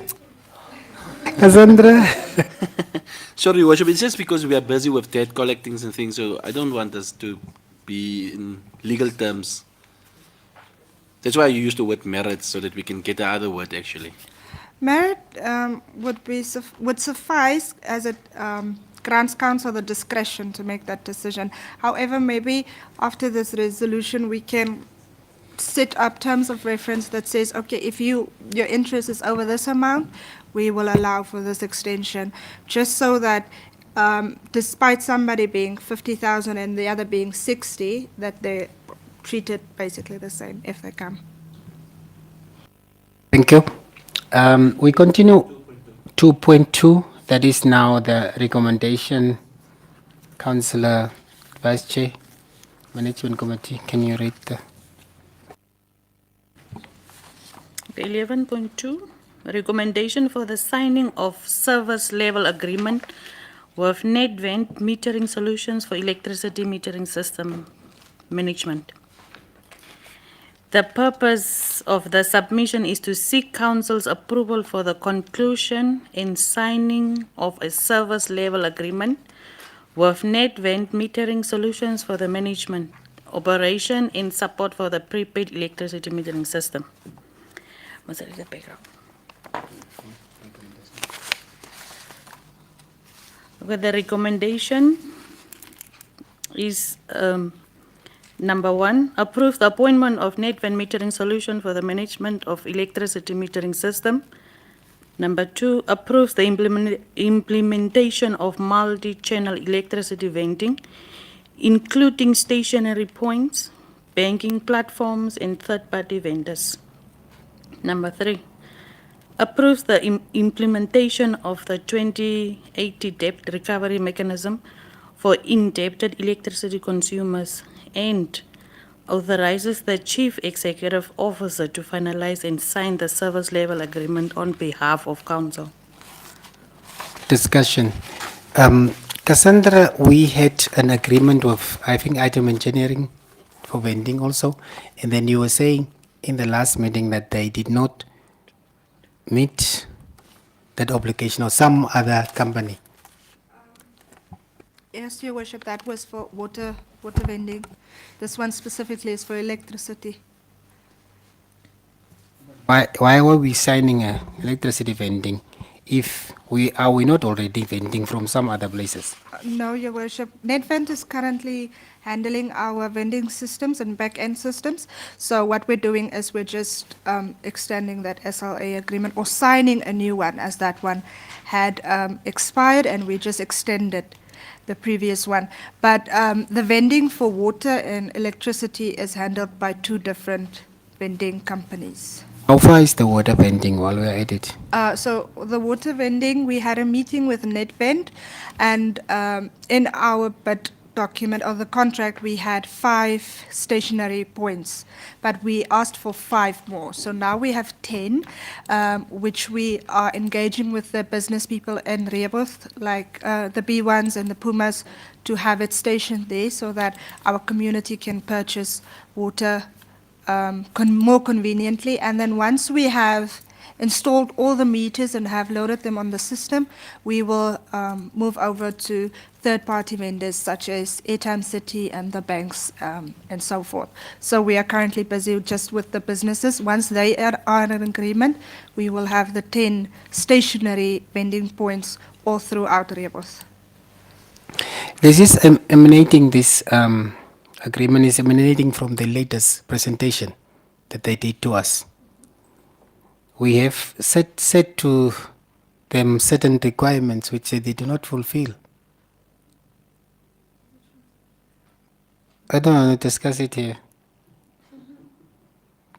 Cassandra? Sorry, Your Worship, it's just because we are busy with debt collectings and things, so I don't want us to be in legal terms. That's why you use the word merits, so that we can get the other word actually. Merit would suffice as it grants council the discretion to make that decision. However, maybe after this resolution, we can set up terms of reference that says, okay, if your interest is over this amount, we will allow for this extension, just so that despite somebody being 50,000 and the other being 60, that they're treated basically the same if they come. Thank you. We continue 2.2, that is now the recommendation. Councillor Vice Chair, Management Committee, can you read the... 11.2, recommendation for the signing of service level agreement with NetVent Metering Solutions for electricity metering system management. The purpose of the submission is to seek council's approval for the conclusion and signing of a service level agreement with NetVent Metering Solutions for the management, operation and support for the prepaid electricity metering system. Must I read the background? Okay, the recommendation is number 1, approve the appointment of NetVent Metering Solution for the management of electricity metering system. Number 2, approves the implementation of multi-channel electricity vending, including stationary points, banking platforms, and third-party vendors. Number 3, approves the implementation of the 2080 debt recovery mechanism for indebted electricity consumers and authorizes the Chief Executive Officer to finalize and sign the service level agreement on behalf of Council. Discussion. Cassandra, we had an agreement with, I think, Item Engineering for vending also, and then you were saying in the last meeting that they did not meet that obligation, or some other company. Yes, Your Worship, that was for water vending. This one specifically is for electricity. Why were we signing a electricity vending if we not already vending from some other places? No, Your Worship. NetVent is currently handling our vending systems and back-end systems. So what we're doing is we're just extending that SLA agreement or signing a new one, as that one had expired, and we just extended the previous one. But the vending for water and electricity is handled by 2 different vending companies. How far is the water vending while we're at it? So the water vending, we had a meeting with NetVent, and in our bid document of the contract, we had 5 stationary points, but we asked for 5 more. So now we have 10, which we are engaging with the business people in Rehoboth, like the B1s and the Pumas, to have it stationed there so that our community can purchase water more conveniently. And then once we have installed all the meters and have loaded them on the system, we will move over to third-party vendors such as Airtime City and the banks and so forth. So we are currently busy just with the businesses. Once they are in agreement, we will have the 10 stationary vending points all throughout Rehoboth. This is emanating, this agreement is emanating from the latest presentation that they did to us. We have set to them certain requirements which they do not fulfill. I don't want to discuss it here.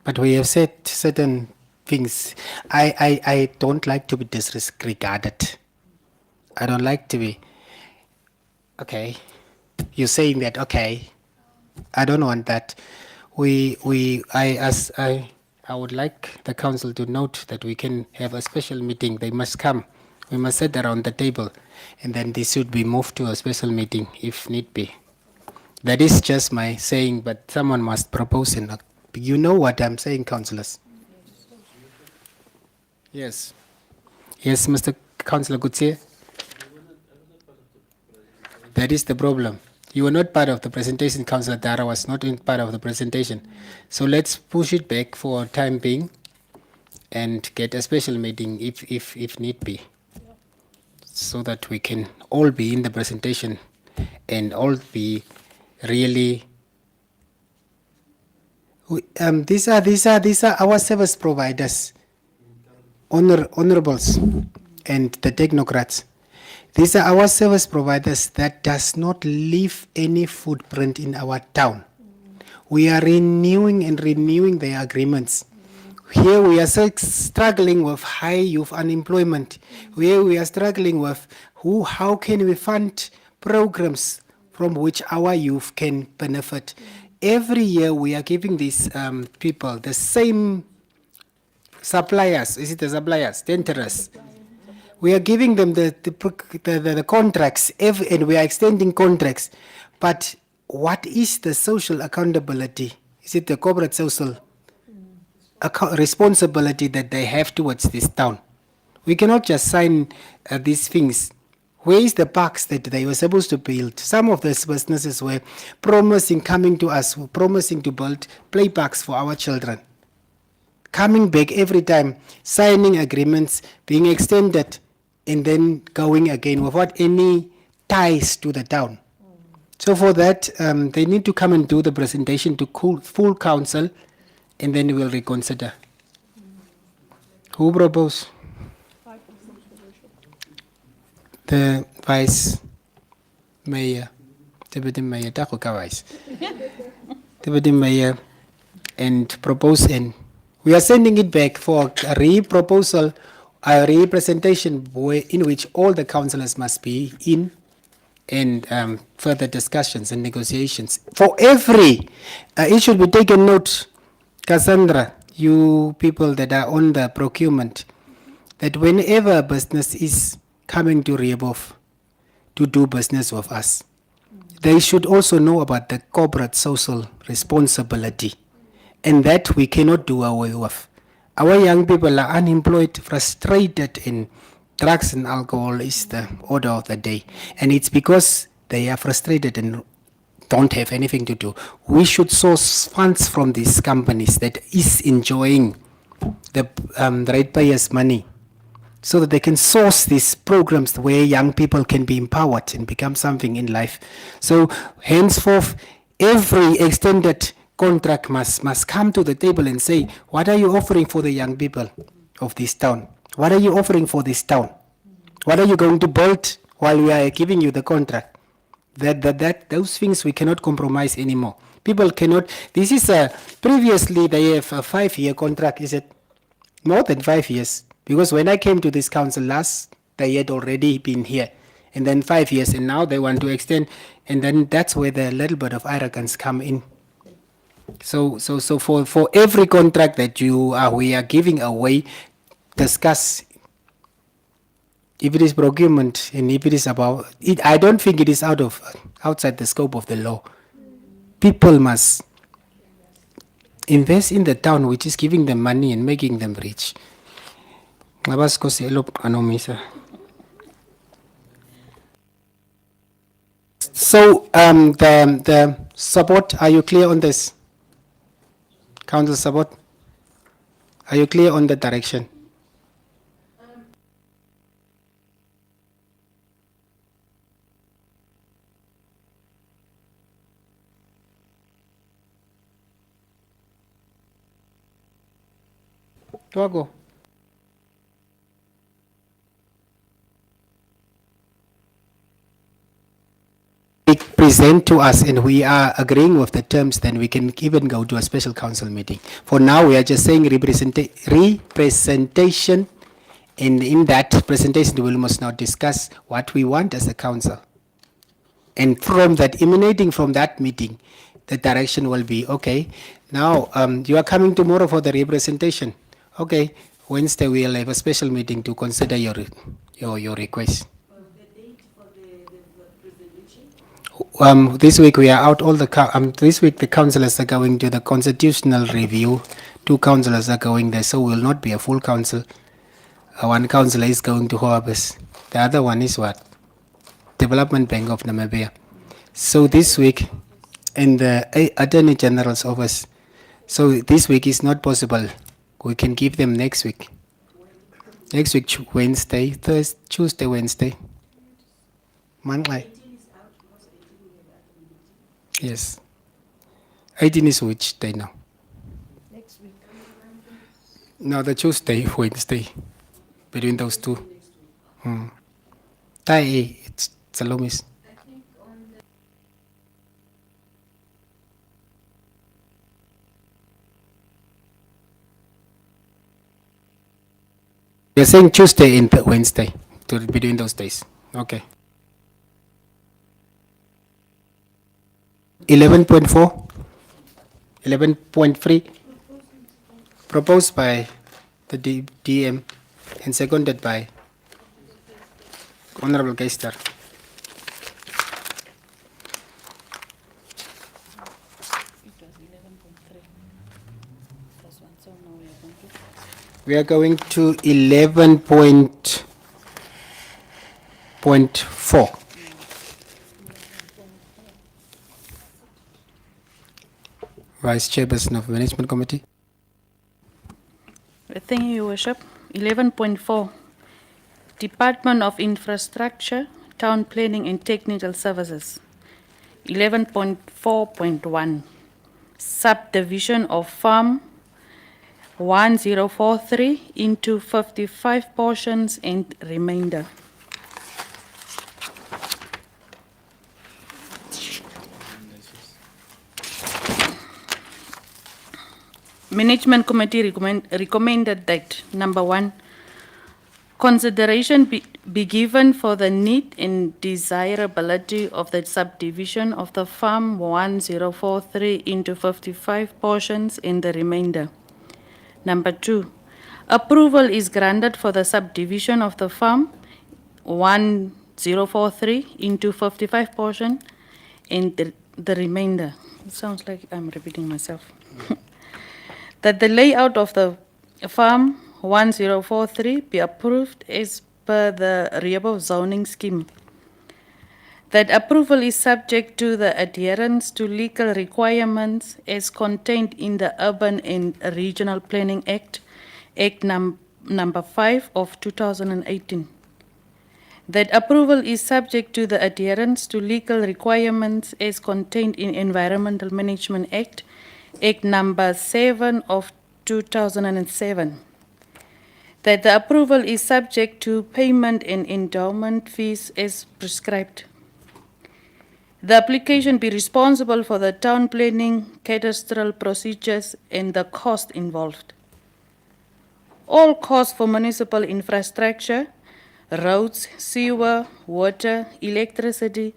But we have said certain things. I don't like to be disregarded. I don't like to be, okay, you're saying that, okay, I don't want that. I would like the council to note that we can have a special meeting. They must come. We must sit around the table, and then this should be moved to a special meeting if need be. That is just my saying, but someone must propose it. You know what I'm saying, councillors? Yes. Yes, Mr. Councillor Gutierrez? That is the problem. You were not part of the presentation, Councillor Dara was not in part of the presentation. So let's push it back for time being and get a special meeting if need be. So that we can all be in the presentation and all be really. These are our service providers, honorables, and the technocrats. These are our service providers that does not leave any footprint in our town. We are renewing and renewing their agreements. Here we are struggling with high youth unemployment. Here we are struggling with how can we fund programs from which our youth can benefit. Every year we are giving these people the same suppliers. Is it the suppliers? Tenderers. We are giving them the contracts and we are extending contracts. But what is the social accountability? Is it the corporate social responsibility that they have towards this town? We cannot just sign these things. Where is the parks that they were supposed to build? Some of these businesses were promising, coming to us, promising to build play parks for our children. Coming back every time, signing agreements, being extended, and then going again without any ties to the town. So for that, they need to come and do the presentation to full council, and then we'll reconsider. Who propose? The Vice Mayor, Deputy Mayor, Vice. Deputy Mayor, and propose, and we are sending it back for a re-proposal, a representation in which all the councillors must be in, and further discussions and negotiations. For every, it should be taken note, Cassandra, you people that are on the procurement, that whenever a business is coming to Rehoboth to do business with us, they should also know about the corporate social responsibility, and that we cannot do away with. Our young people are unemployed, frustrated, and drugs and alcohol is the order of the day. And it's because they are frustrated and don't have anything to do. We should source funds from these companies that is enjoying the ratepayers' money, so that they can source these programs where young people can be empowered and become something in life. So henceforth, every extended contract must come to the table and say, what are you offering for the young people of this town? What are you offering for this town? What are you going to build while we are giving you the contract? Those things we cannot compromise anymore. People cannot, this is previously they have a 5-year contract, is it? More than 5 years. Because when I came to this council last, they had already been here. And then 5 years, and now they want to extend. And then that's where the little bit of arrogance come in. So for every contract that we are giving away, discuss if it is procurement and if it is about it. I don't think it is outside the scope of the law. People must invest in the town, which is giving them money and making them rich. So the support, are you clear on this? Council support? Are you clear on the direction? Tuago. present to us and we are agreeing with the terms, then we can even go to a special council meeting. For now, we are just saying representation, and in that presentation, we must now discuss what we want as a council. And from that, emanating from that meeting, the direction will be, okay, now you are coming tomorrow for the representation. Okay, Wednesday we'll have a special meeting to consider your request. This week we are out. This week the councillors are going to the constitutional review. 2 councillors are going there, so will not be a full council. One councillor is going to Hoabes. The other one is what? Development Bank of Namibia. So this week in the Attorney General's office. So this week is not possible. We can give them next week. Next week, Wednesday, Thursday, Tuesday, Wednesday. Monday. Yes. 18 is which day now? Next week. No, the Tuesday, Wednesday. Between those two. It's Salomis. You're saying Tuesday and Wednesday, between those days. Okay. 11.4, 11.3, proposed by the DM and seconded by Honorable Geister. We are going to 11.4. Vice Chairperson of Management Committee. Thank you, Your Worship. 11.4, Department of Infrastructure, Town Planning and Technical Services. 11.4.1, Subdivision of Farm 1043 into 55 portions and remainder. Management Committee recommended that, number 1, consideration be given for the need and desirability of the subdivision of the farm 1043 into 55 portions and the remainder. Number 2, approval is granted for the subdivision of the farm 1043 into 55 portion and the remainder. It sounds like I'm repeating myself. That the layout of the farm 1043 be approved as per the Rebo zoning scheme. That approval is subject to the adherence to legal requirements as contained in the Urban and Regional Planning Act, Act number 5 of 2018. That approval is subject to the adherence to legal requirements as contained in Environmental Management Act, Act number 7 of 2007. That the approval is subject to payment and endowment fees as prescribed. The application be responsible for the town planning, cadastral procedures, and the cost involved. All costs for municipal infrastructure, roads, sewer, water, electricity,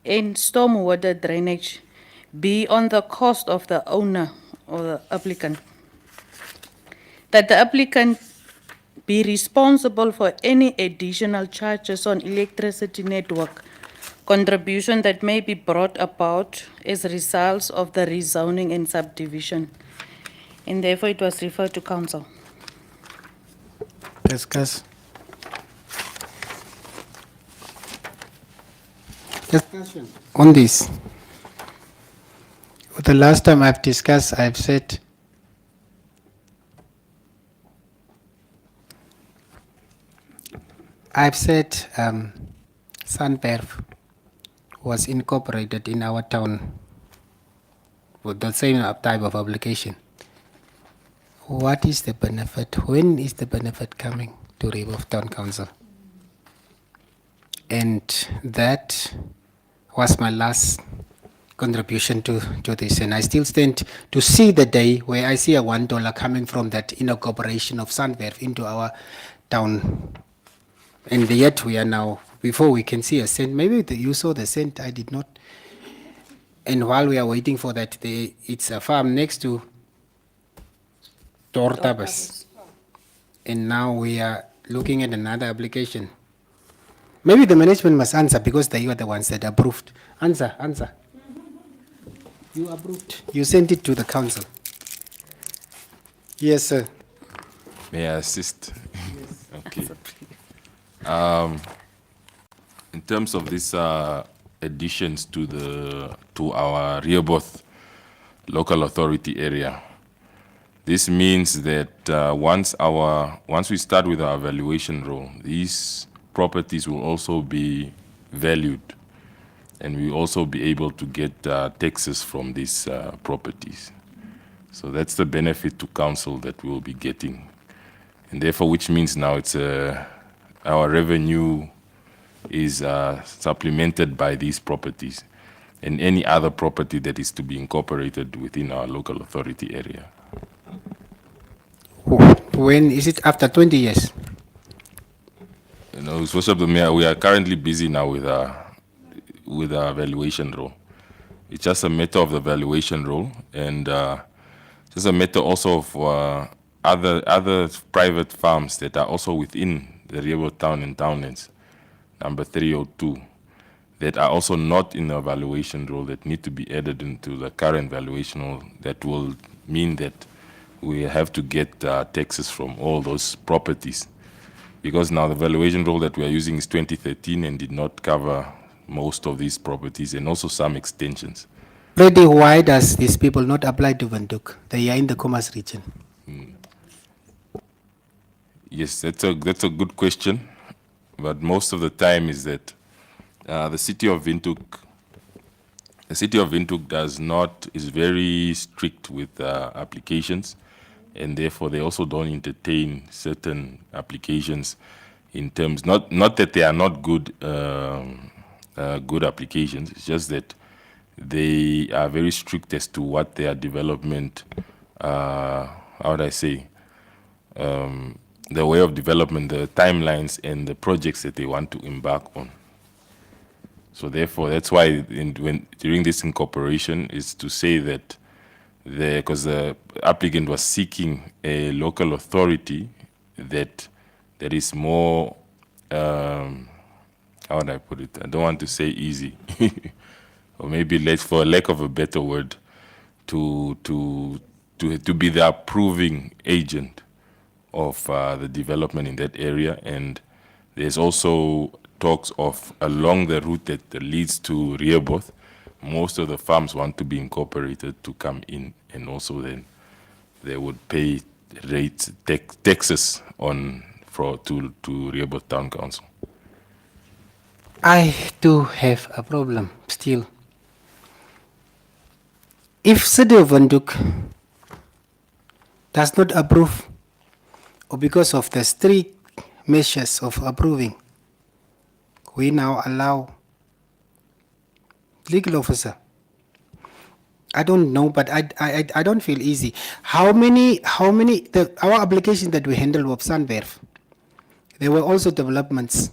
and stormwater drainage be on the cost of the owner or the applicant. That the applicant be responsible for any additional charges on electricity network contribution that may be brought about as results of the rezoning and subdivision. And therefore it was referred to council. Discuss. Discussion on this. The last time I've discussed, I've said Sunperf was incorporated in our town with the same type of application. What is the benefit? When is the benefit coming to Rebo Town Council? And that was my last contribution to this, and I still stand to see the day where I see a $1 coming from that incorporation of Sunwerf into our town. And yet we are now, before we can see a cent, maybe you saw the cent, I did not. And while we are waiting for that, it's a farm next to Tortabas. And now we are looking at another application. Maybe the management must answer because they were the ones that approved. Answer. You approved. You sent it to the council. Yes, sir. May I assist? Okay. In terms of these additions to our Rehoboth local authority area, this means that once we start with our valuation role, these properties will also be valued, and we will also be able to get taxes from these properties. So that's the benefit to council that we will be getting, and therefore, which means now it's our revenue is supplemented by these properties and any other property that is to be incorporated within our local authority area. When is it after 20 years? You know, His Worship the Mayor, we are currently busy now with our valuation role. It's just a matter of the valuation role, and just a matter also of other private farms that are also within the Rehoboth town and townlands, number 302, that are also not in the valuation role that need to be added into the current valuation role. That will mean that we have to get taxes from all those properties, because now the valuation rule that we are using is 2013 and did not cover most of these properties and also some extensions. Freddy, why does these people not apply to Windhoek? They are in the Commerce region. Yes, that's a good question, but most of the time is that the city of Windhoek is very strict with applications, and therefore they also don't entertain certain applications in terms, not that they are not good good applications, it's just that they are very strict as to what their development, how would I say, the way of development, the timelines and the projects that they want to embark on. So therefore, that's why during this incorporation is to say that because the applicant was seeking a local authority that is more, how would I put it? I don't want to say easy, or maybe for lack of a better word, to be the approving agent of the development in that area. And there's also talks of along the route that leads to Rehoboth, most of the farms want to be incorporated to come in, and also then they would pay taxes to Rehoboth Town Council. I do have a problem still. If City of Windhoek does not approve, or because of the strict measures of approving, we now allow legal officer. I don't know, but I don't feel easy. How many our application that we handled with Sunwerf, there were also developments.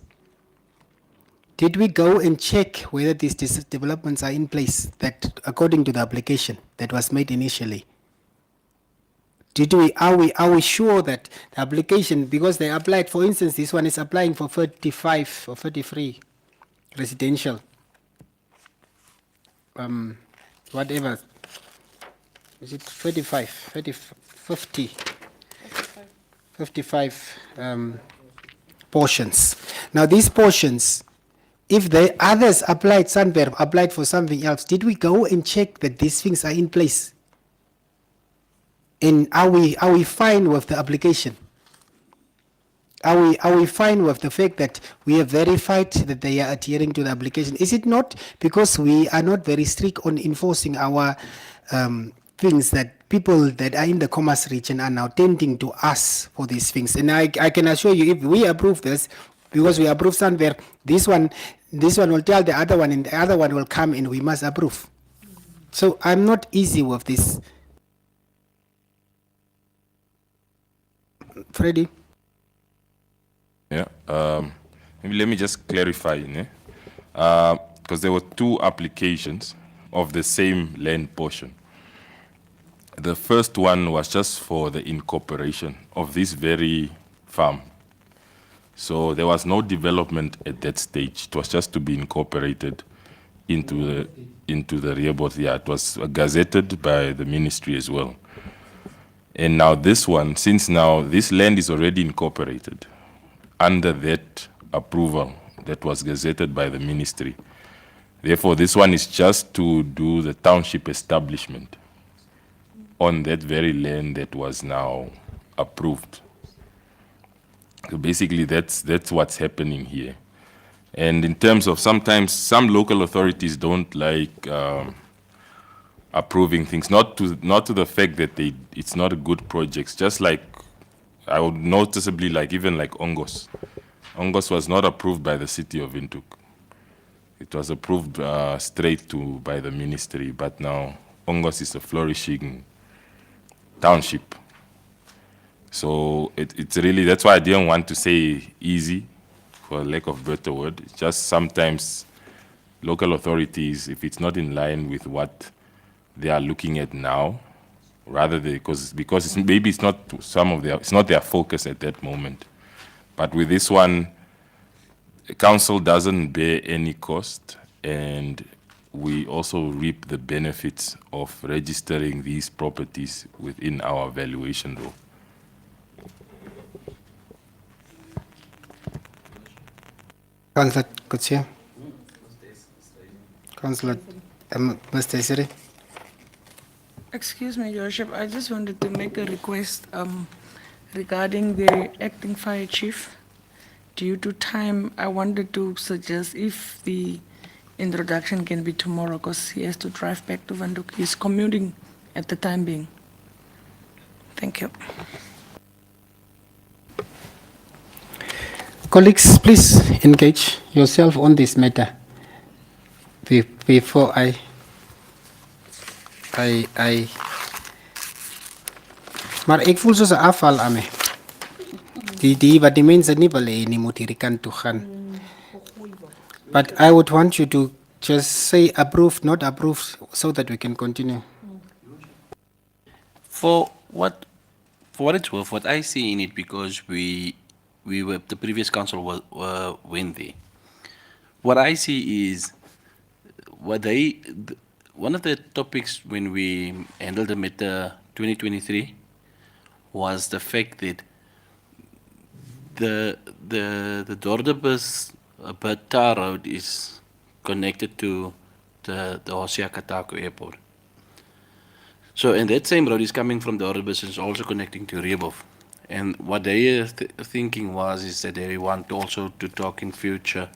Did we go and check whether these developments are in place that according to the application that was made initially? Are we sure that the application, because they applied, for instance, this one is applying for 35 or 33 residential, whatever, is it 35, 55 portions. Now these portions, if the others applied, Sunwerf applied for something else, did we go and check that these things are in place? And are we fine with the application? Are we fine with the fact that we have verified that they are adhering to the application? Is it not because we are not very strict on enforcing our things that people that are in the Commerce region are now tending to us for these things? And I can assure you, if we approve this, Because we approve somewhere, this one will tell the other one, and the other one will come and we must approve. So I'm not easy with this. Freddie? Yeah. Maybe let me just clarify, because there were two applications of the same land portion. The first one was just for the incorporation of this very farm. So there was no development at that stage. It was just to be incorporated into the Rehoboth. Yeah, it was gazetted by the ministry as well. And now this one, since now this land is already incorporated under that approval that was gazetted by the ministry, therefore this one is just to do the township establishment on that very land that was now approved. So basically that's what's happening here. And in terms of sometimes some local authorities don't like approving things, not to the fact that it's not a good project. Just like I would noticeably like even like Ongos. Ongos was not approved by the city of Windhoek. It was approved straight by the ministry, but now Ongos is a flourishing township. So it's really, that's why I didn't want to say easy, for lack of a better word. It's just sometimes local authorities, if it's not in line with what they are looking at now, rather because maybe it's not it's not their focus at that moment. But with this one, the council doesn't bear any cost, and we also reap the benefits of registering these properties within our valuation rule. Councillor Kutsia. Councillor Mr. Isiri. Excuse me, Your Worship, I just wanted to make a request regarding the acting fire chief. Due to time, I wanted to suggest if the introduction can be tomorrow, because he has to drive back to Windhoek. He's commuting at the time being. Thank you. Colleagues, please engage yourself on this matter before I maar ek voel soos 'n afval aan my. Die wat die mense nie wil hê nie moet hierdie kant toe gaan. But I would want you to just say approved, not approved, so that we can continue. For what it's worth, what I see in it, because we were, the previous council went there. What I see is one of the topics when we handled the matter 2023 was the fact that the Dordebus Bata Road is connected to the Hosea Katako Airport. So, and that same road is coming from the Dordebus and is also connecting to Rehoboth. And what they are thinking is that they want also to talk in future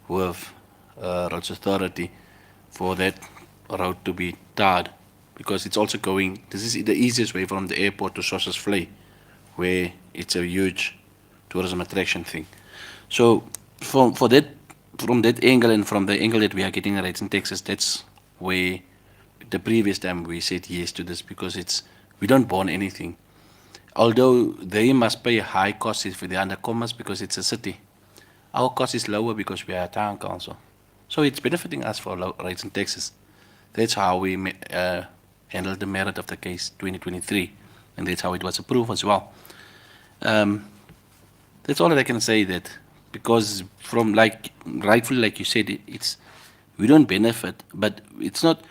with Roads Authority for that road to be tarred, because it's also going, this is the easiest way from the airport to Sosses Vlei, where it's a huge tourism attraction thing. So from that angle, and from the angle that we are getting rates in Texas, that's where the previous time we said yes to this, because we don't bond anything. Although they must pay a high cost if they're under commerce because it's a city. Our cost is lower because we are a town council. So it's benefiting us for low rates in Texas. That's how we handled the merit of the case 2023, and that's how it was approved as well. That's all that I can say, that because from rightfully like you said, we don't benefit, but it's not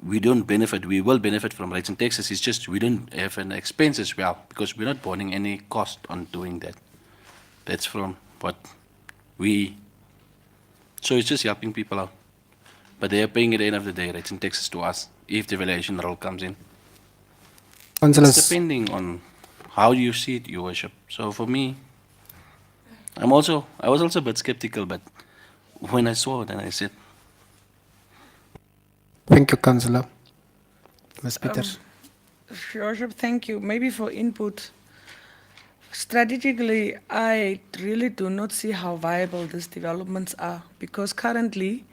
we don't benefit, we will benefit from rates in Texas. It's just we don't have an expense as well, because we're not burning any cost on doing that. That's from what so it's just helping people out. But they are paying at the end of the day rates in Texas to us if the valuation rule comes in. It's depending on how you see it, Your Worship. So for me, I was also a bit skeptical, but when I saw it, then I said. Thank you, Councillor. Ms. Peters. Your Worship, thank you. Maybe for input, Strategically, I really do not see how viable these developments are because currently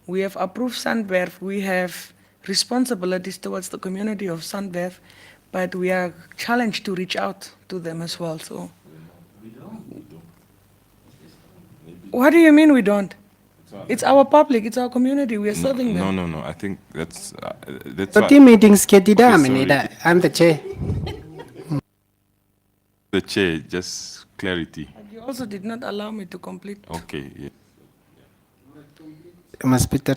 we have approved Sandberg, we have responsibilities towards the community of Sandberg, but we are challenged to reach out to them as well. So, what do you mean we don't? It's our public, it's our community, we are serving them. No. I think that's So why team meetings get it done, sorry. I'm the chair. the chair, just clarity. You also did not allow me to complete. Okay, yeah. Mas Peter.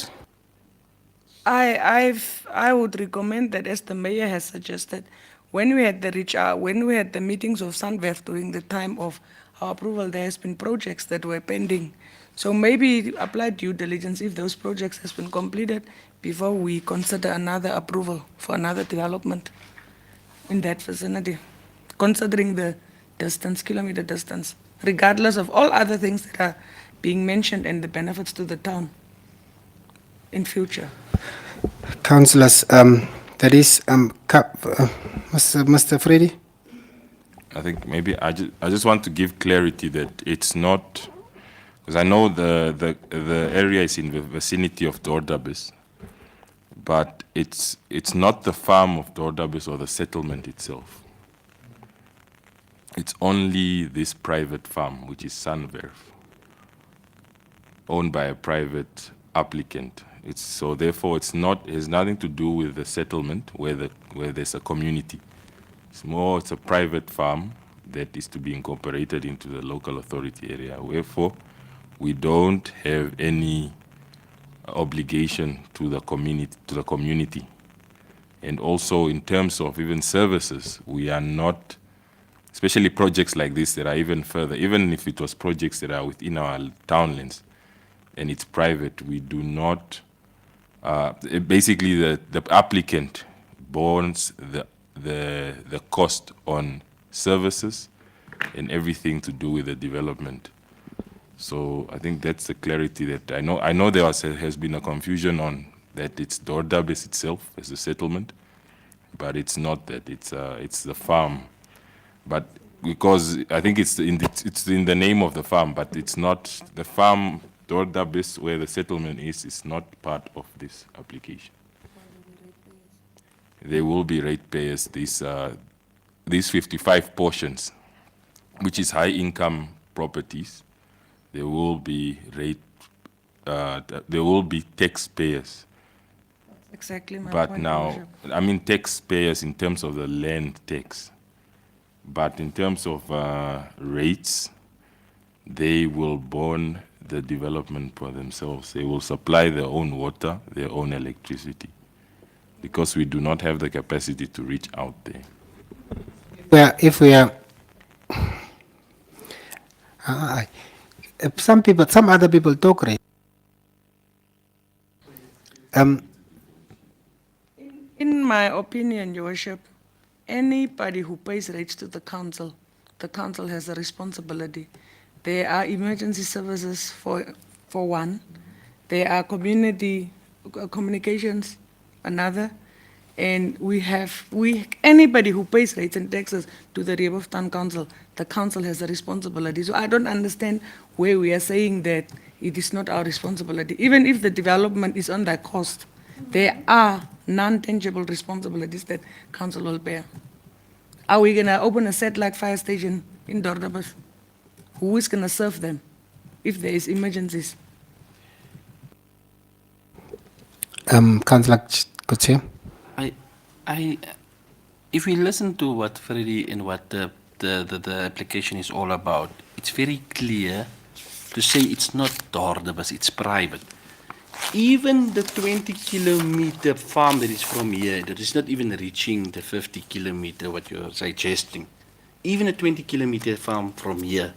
I would recommend that, as the mayor has suggested, when we had the meetings of Sandverf during the time of our approval, there has been projects that were pending. So maybe apply due diligence if those projects has been completed before we consider another approval for another development in that vicinity, considering the distance, kilometer distance, regardless of all other things that are being mentioned and the benefits to the town in future. Councillors, that is, Mr. Freddy? I think maybe I just want to give clarity that it's not, because I know the area is in the vicinity of Dordabis, but it's not the farm of Dordabis or the settlement itself. It's only this private farm, which is Sunverf, owned by a private applicant. So therefore it's has nothing to do with the settlement where there's a community. It's a private farm that is to be incorporated into the local authority area. Wherefore, we don't have any obligation to the community. And also in terms of even services, we are not, especially projects like this that are even further, even if it was projects that are within our townlands and it's private, we do not, basically the applicant bornes the cost on services and everything to do with the development. So I think that's the clarity that I know there has been a confusion on that it's Dordabis itself as a settlement, but it's not that, it's the farm. But because I think it's in the name of the farm, but it's not the farm. Dordabis, where the settlement is not part of this application. There will be ratepayers, these 55 portions, which is high income properties. There will be taxpayers. Exactly my But point, now, Worship. I mean taxpayers in terms of the land tax. But in terms of rates, they will borne the development for themselves. They will supply their own water, their own electricity, because we do not have the capacity to reach out there. Some other people talk, right? In my opinion, Your Worship, anybody who pays rates to the council has a responsibility. There are emergency services for one. There are community communications, another. And anybody who pays rates and taxes to the Rehoboth Town Council, the council has a responsibility. So I don't understand where we are saying that it is not our responsibility. Even if the development is on their cost, there are non-tangible responsibilities that council will bear. Are we going to open a satellite fire station in Dordabas? Who is going to serve them if there is emergencies? Councillor Kutse. If we listen to what Freddie and what the application is all about, it's very clear to say it's not Dordabas, it's private. Even the 20-kilometer farm that is from here, that is not even reaching the 50-kilometer, what you're suggesting. Even a 20-kilometer farm from here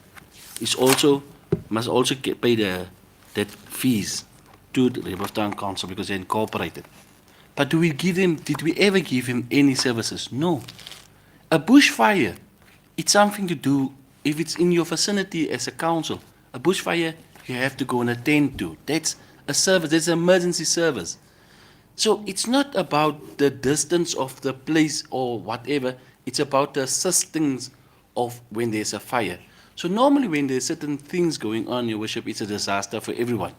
must also pay that fees to the Rehoboth Town Council because they're incorporated. But did we ever give him any services? No. A bushfire, it's something to do, if it's in your vicinity as a council, a bushfire you have to go and attend to. That's a service, that's an emergency service. So it's not about the distance of the place or whatever, it's about the assistance of when there's a fire. So normally when there's certain things going on, Your Worship, it's a disaster for everyone.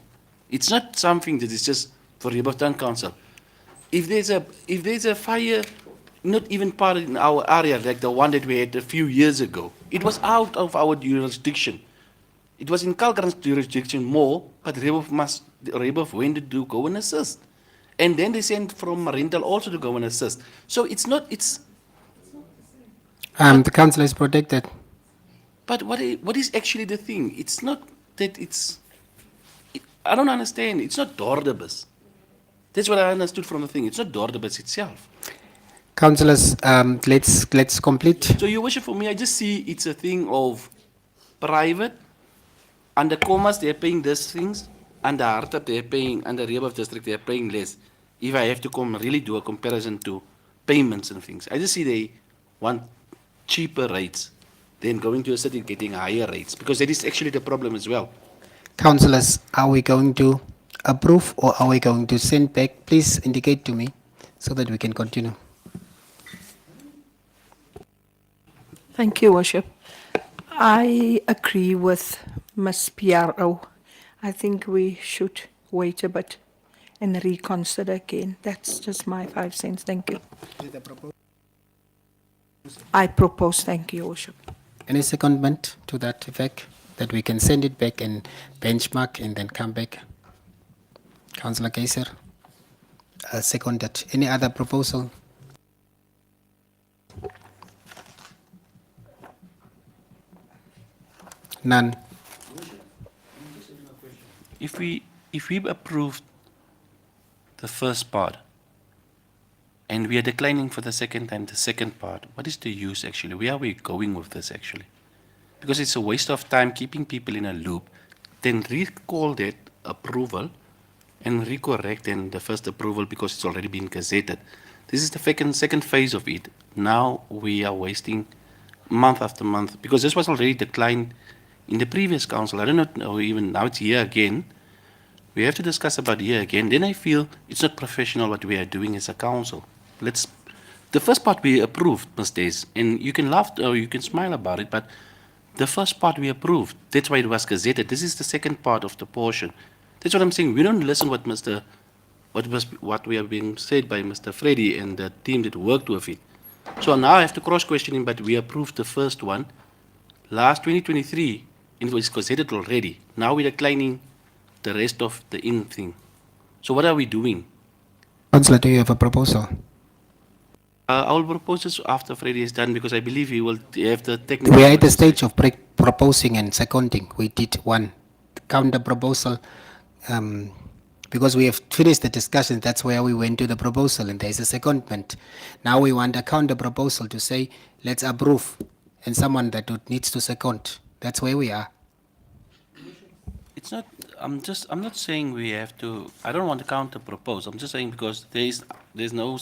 It's not something that is just for Rehoboth Town Council. If there's a fire, not even part in our area, like the one that we had a few years ago, it was out of our jurisdiction. It was in Kalkarang's jurisdiction more, but Rehoboth went to go and assist. And then they sent from Marintal also to go and assist. So it's not, it's, The council is protected. but what is actually the thing? It's not that I don't understand. It's not Dordebus. That's what I understood from the thing. It's not Dordebus itself. Councillors, let's complete. So, Your Worship, for me, I just see it's a thing of private. Under Comas, they're paying these things. Under Hartap, they're paying, under Rehoboth District, they're paying less. If I have to really do a comparison to payments and things, I just see they want cheaper rates than going to a city getting higher rates, because that is actually the problem as well. Councillors, are we going to approve or are we going to send back? Please indicate to me so that we can continue. Thank you, Worship. I agree with Ms. PRO. I think we should wait a bit and reconsider again. That's just my 5 cents. Thank you. I propose, thank you, Worship. Any secondment to that effect, that we can send it back and benchmark and then come back? Councillor Kaiser, seconded. Any other proposal? None. If we approved the first part and we are declining for the second time, the second part, what is the use actually? Where are we going with this actually? Because it's a waste of time keeping people in a loop. Then recall that approval and recorrect in the first approval because it's already been gazetted. This is the second phase of it. Now we are wasting month after month because this was already declined in the previous council. I don't know, even now it's here again. We have to discuss about here again. Then I feel it's not professional what we are doing as a council. The first part we approved, Ms. Days, and you can laugh or you can smile about it, but the first part we approved. That's why it was gazetted. This is the second part of the portion. That's what I'm saying. We don't listen what we are being said by Mr. Freddy and the team that worked with it. So now I have to cross-question him, but we approved the first one. Last 2023, it was gazetted already. Now we're declining the rest of the in thing. So what are we doing? Councillor, do you have a proposal? I will propose this after Freddy is done because I believe he will have the technical. We are at the stage of proposing and seconding. We did one counter proposal because we have finished the discussion. That's where we went to the proposal and there's a secondment. Now we want a counter proposal to say, let's approve, and someone that needs to second. That's where we are. It's not, I'm not saying we have to, I don't want to counter propose. I'm just saying because there's no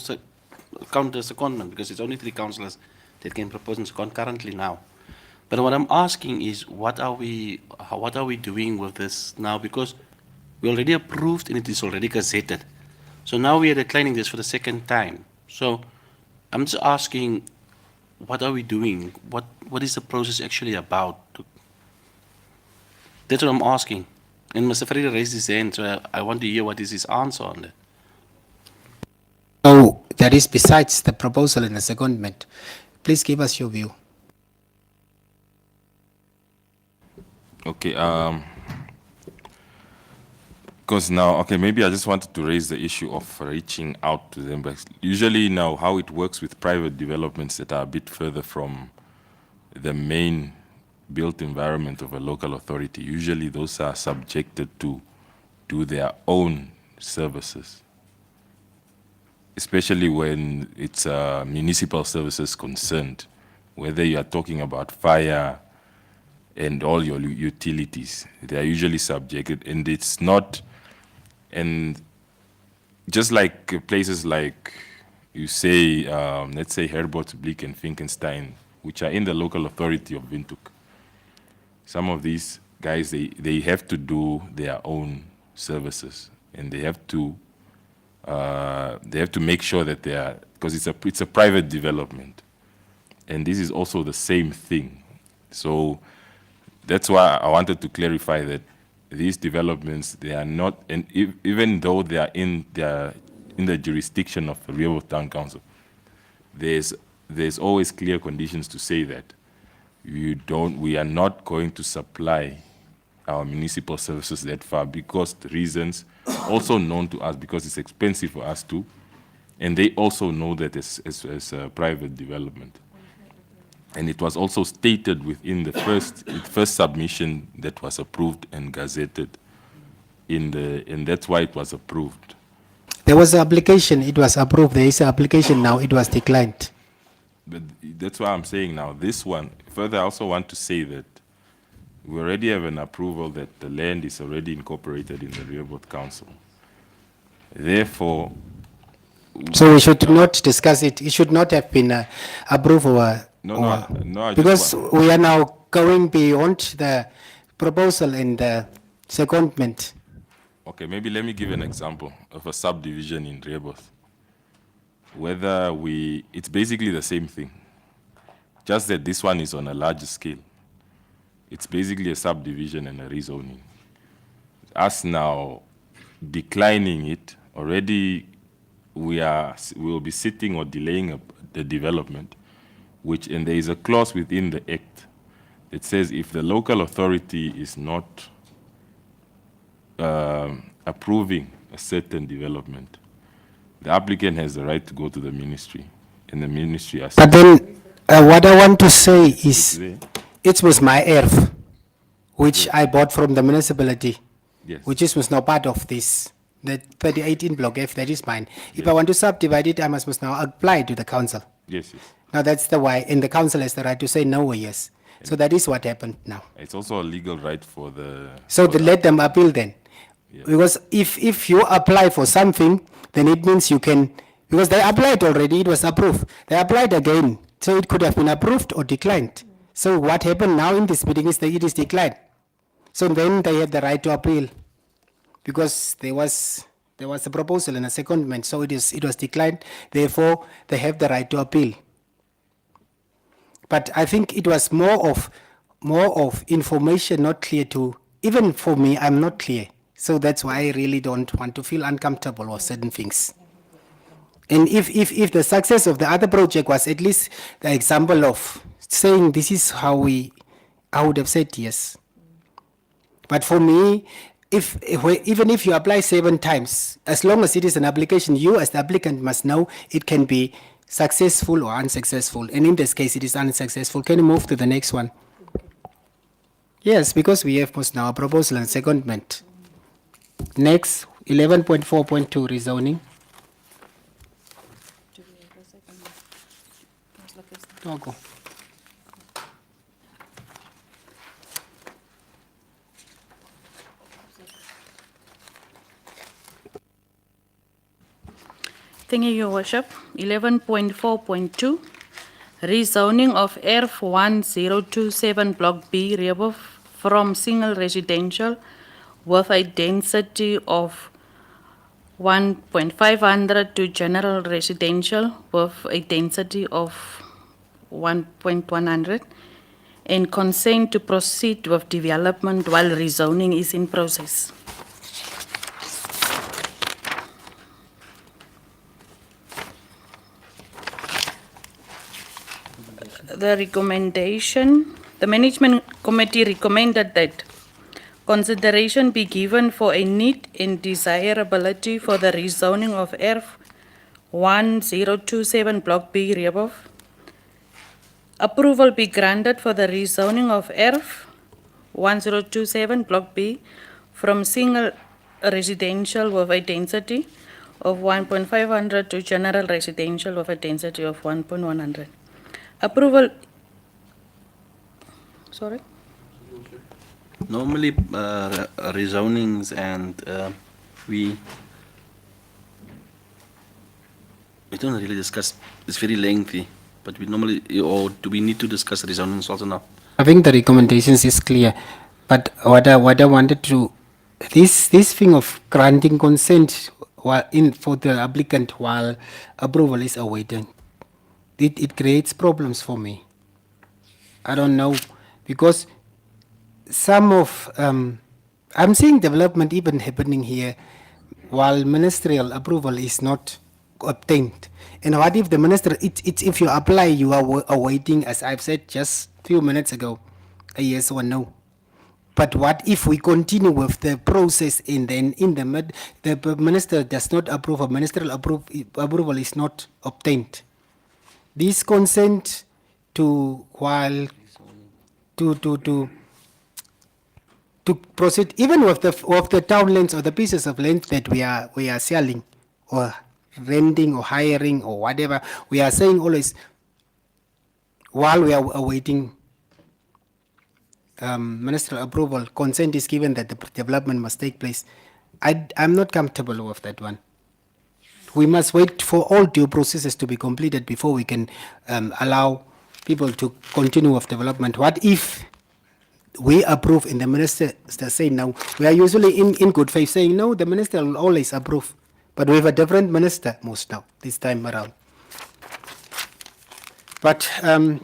counter secondment because it's only 3 councillors that can propose and second currently now. But what I'm asking is what are we doing with this now, because we already approved and it is already gazetted. So now we are declining this for the second time. So I'm just asking, what are we doing? What is the process actually about? That's what I'm asking. And Mr. Freddy raised his hand, so I want to hear what is his answer on that. So that is besides the proposal and the secondment. Please give us your view. Okay, because now, okay, maybe I just wanted to raise the issue of reaching out to them. But usually now how it works with private developments that are a bit further from the main built environment of a local authority, usually those are subjected to do their own services, especially when it's municipal services concerned, whether you are talking about fire and all your utilities, they are usually subjected, and it's not, and just like places like you say, let's say Herbots, Bleak and Finkenstein, which are in the local authority of Windhoek, some of these guys, they have to do their own services, and they have to make sure that they are, because it's a private development, and this is also the same thing So that's why I wanted to clarify that these developments, they are not, and even though they are in the jurisdiction of the Rehoboth Town Council, there's always clear conditions to say that we are not going to supply our municipal services that far because the reasons also known to us, because it's expensive for us too, and they also know that as a private development. And it was also stated within the first submission that was approved and gazetted and that's why it was approved. There was an application, it was approved. There is an application now, it was declined. But that's why I'm saying now, this one, further I also want to say that we already have an approval that the land is already incorporated in the Rehoboth Council. Therefore, So we should not discuss it. It should not have been approved or I just because we are now going beyond the proposal and the secondment. okay, maybe let me give an example of a subdivision in Rehoboth. It's basically the same thing, just that this one is on a larger scale. It's basically a subdivision and a rezoning. Us now declining it, already we will be sitting or delaying the development, and there is a clause within the act that says if the local authority is not approving a certain development, the applicant has the right to go to the ministry, and the ministry has. But then what I want to say is There. it was my earth, which I bought from the municipality, Yes. which was now part of this. The 3018 block F, that is mine. If I want to subdivide it, I must now apply to the council. Yes, yes. Now that's the why, and the council has the right to say no or yes. So that is what happened now. It's also a legal right for the. So for let them appeal then. Yeah. Because if you apply for something, then it means you can, because they applied already, it was approved. They applied again, so it could have been approved or declined. So what happened now in this meeting is that it is declined. So then they have the right to appeal, because there was a proposal and a secondment, so it was declined. Therefore, they have the right to appeal. But I think it was more of information not clear to, even for me, I'm not clear. So that's why I really don't want to feel uncomfortable with certain things. And if the success of the other project was at least the example of saying this is how I would have said yes. But for me, even if you apply 7 times, as long as it is an application, you as the applicant must know it can be successful or unsuccessful. And in this case, it is unsuccessful. Can you move to the next one? Yes, because we have most now a proposal and secondment. Next, 11.4.2 rezoning. Togo. Thank you, Your Worship. 11.4.2, rezoning of ERF 1027 Block B, Rehoboth, from single residential with a density of 1.500 to general residential with a density of 1.100, and consent to proceed with development while rezoning is in process. The recommendation, the management committee recommended that consideration be given for a need and desirability for the rezoning of ERF 1027 Block B, Rehoboth. Approval be granted for the rezoning of ERF 1027 Block B from single residential with a density of 1.500 to general residential with a density of 1.100. Approval, sorry? Normally, rezonings and we don't really discuss, it's very lengthy, but we normally, or do we need to discuss rezonings also now? I think the recommendations is clear, but what I wanted to, this thing of granting consent for the applicant while approval is awaiting, it creates problems for me. I don't know because some of I'm seeing development even happening here while ministerial approval is not obtained. And what if the minister, it's if you apply, you are awaiting, as I've said just few minutes ago, a yes or no. But what if we continue with the process and then in the the minister does not approve, or ministerial approval is not obtained? This consent to while to proceed even with the town lands or the pieces of land that we are selling or renting or hiring or whatever, we are saying always while we are awaiting ministerial approval, consent is given that the development must take place. I'm not comfortable with that one. We must wait for all due processes to be completed before we can allow people to continue with development. What if we approve and the minister say no? We are usually in good faith saying no, the minister will always approve. But we have a different minister most now, this time around. But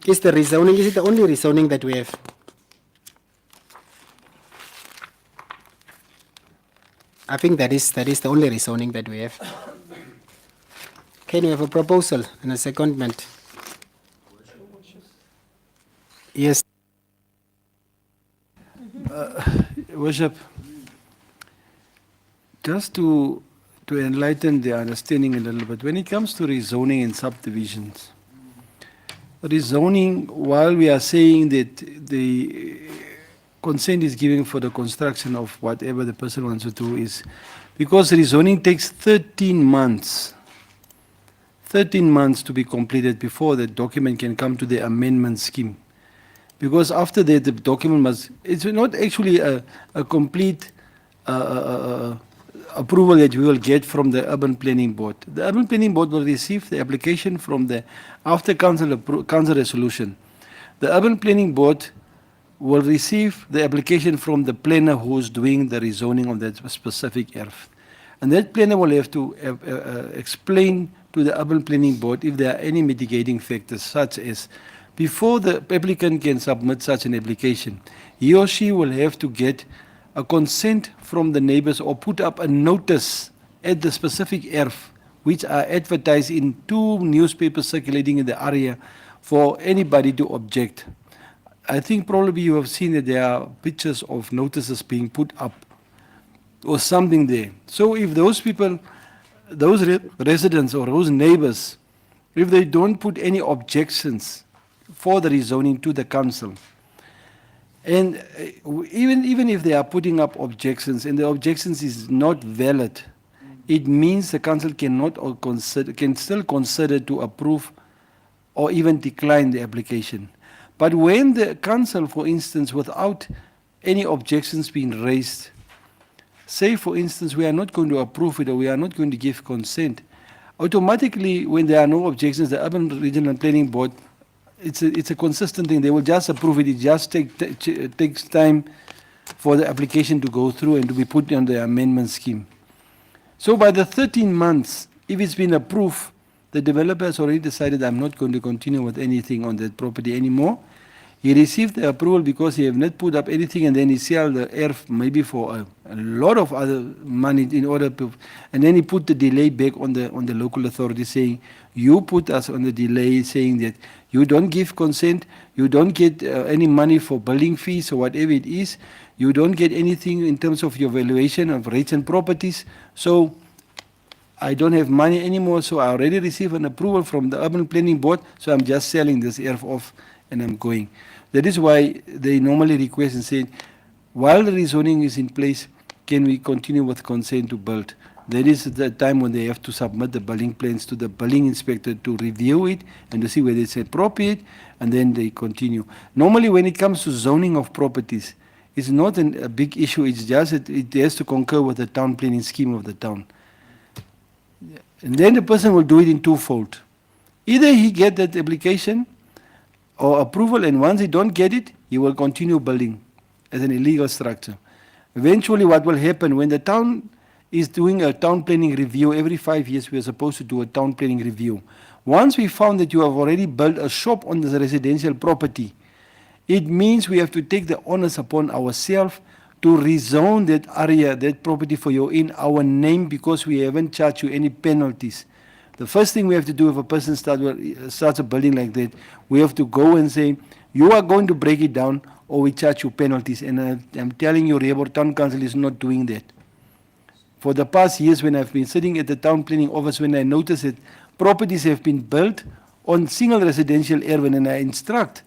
is the rezoning, is it the only rezoning that we have? I think that is the only rezoning that we have. Can we have a proposal and a secondment? Yes. Worship, just to enlighten the understanding a little bit, when it comes to rezoning and subdivisions, rezoning, while we are saying that the consent is given for the construction of whatever the person wants to do, is because rezoning takes 13 months. 13 months to be completed before the document can come to the amendment scheme. Because after that, the document must, it's not actually a complete approval that we will get from the Urban Planning Board. The Urban Planning Board will receive the application from the, after council resolution. The Urban Planning Board will receive the application from the planner who is doing the rezoning of that specific earth. And that planner will have to explain to the Urban Planning Board if there are any mitigating factors, such as before the applicant can submit such an application, he or she will have to get a consent from the neighbors or put up a notice at the specific earth, which are advertised in 2 newspapers circulating in the area for anybody to object. I think probably you have seen that there are pictures of notices being put up or something there. So if those people, those residents or those neighbors, if they don't put any objections for the rezoning to the council, and even if they are putting up objections and the objections is not valid, it means the council cannot or can still consider to approve or even decline the application. But when the council, for instance, without any objections being raised, say for instance we are not going to approve it or we are not going to give consent, automatically when there are no objections, the Urban Regional Planning Board, it's a consistent thing, they will just approve it. It just takes time for the application to go through and to be put on the amendment scheme. So by the 13 months, if it's been approved, the developer has already decided I'm not going to continue with anything on that property anymore. He received the approval because he have not put up anything, and then he sell the earth maybe for a lot of other money in order to, and then he put the delay back on the local authority, saying you put us on the delay, saying that you don't give consent, you don't get any money for building fees or whatever it is, you don't get anything in terms of your valuation of rates and properties, so I don't have money anymore, so I already received an approval from the Urban Planning Board, so I'm just selling this earth off and I'm going. That is why they normally request and say, while the rezoning is in place, can we continue with consent to build? That is the time when they have to submit the building plans to the building inspector to review it and to see whether it's appropriate, and then they continue. Normally when it comes to zoning of properties, it's not a big issue, it's just that it has to concur with the town planning scheme of the town. And then the person will do it in twofold. Either he get that application or approval, and once he don't get it, he will continue building as an illegal structure. Eventually what will happen, when the town is doing a town planning review, every 5 years we are supposed to do a town planning review. Once we found that you have already built a shop on this residential property, It means we have to take the onus upon ourselves to rezone that area, that property for you in our name because we haven't charged you any penalties. The first thing we have to do if a person starts a building like that, we have to go and say, you are going to break it down or we charge you penalties. And I'm telling you, Rehabo Town Council is not doing that. For the past years when I've been sitting at the town planning office, when I notice that properties have been built on single residential area, and I instruct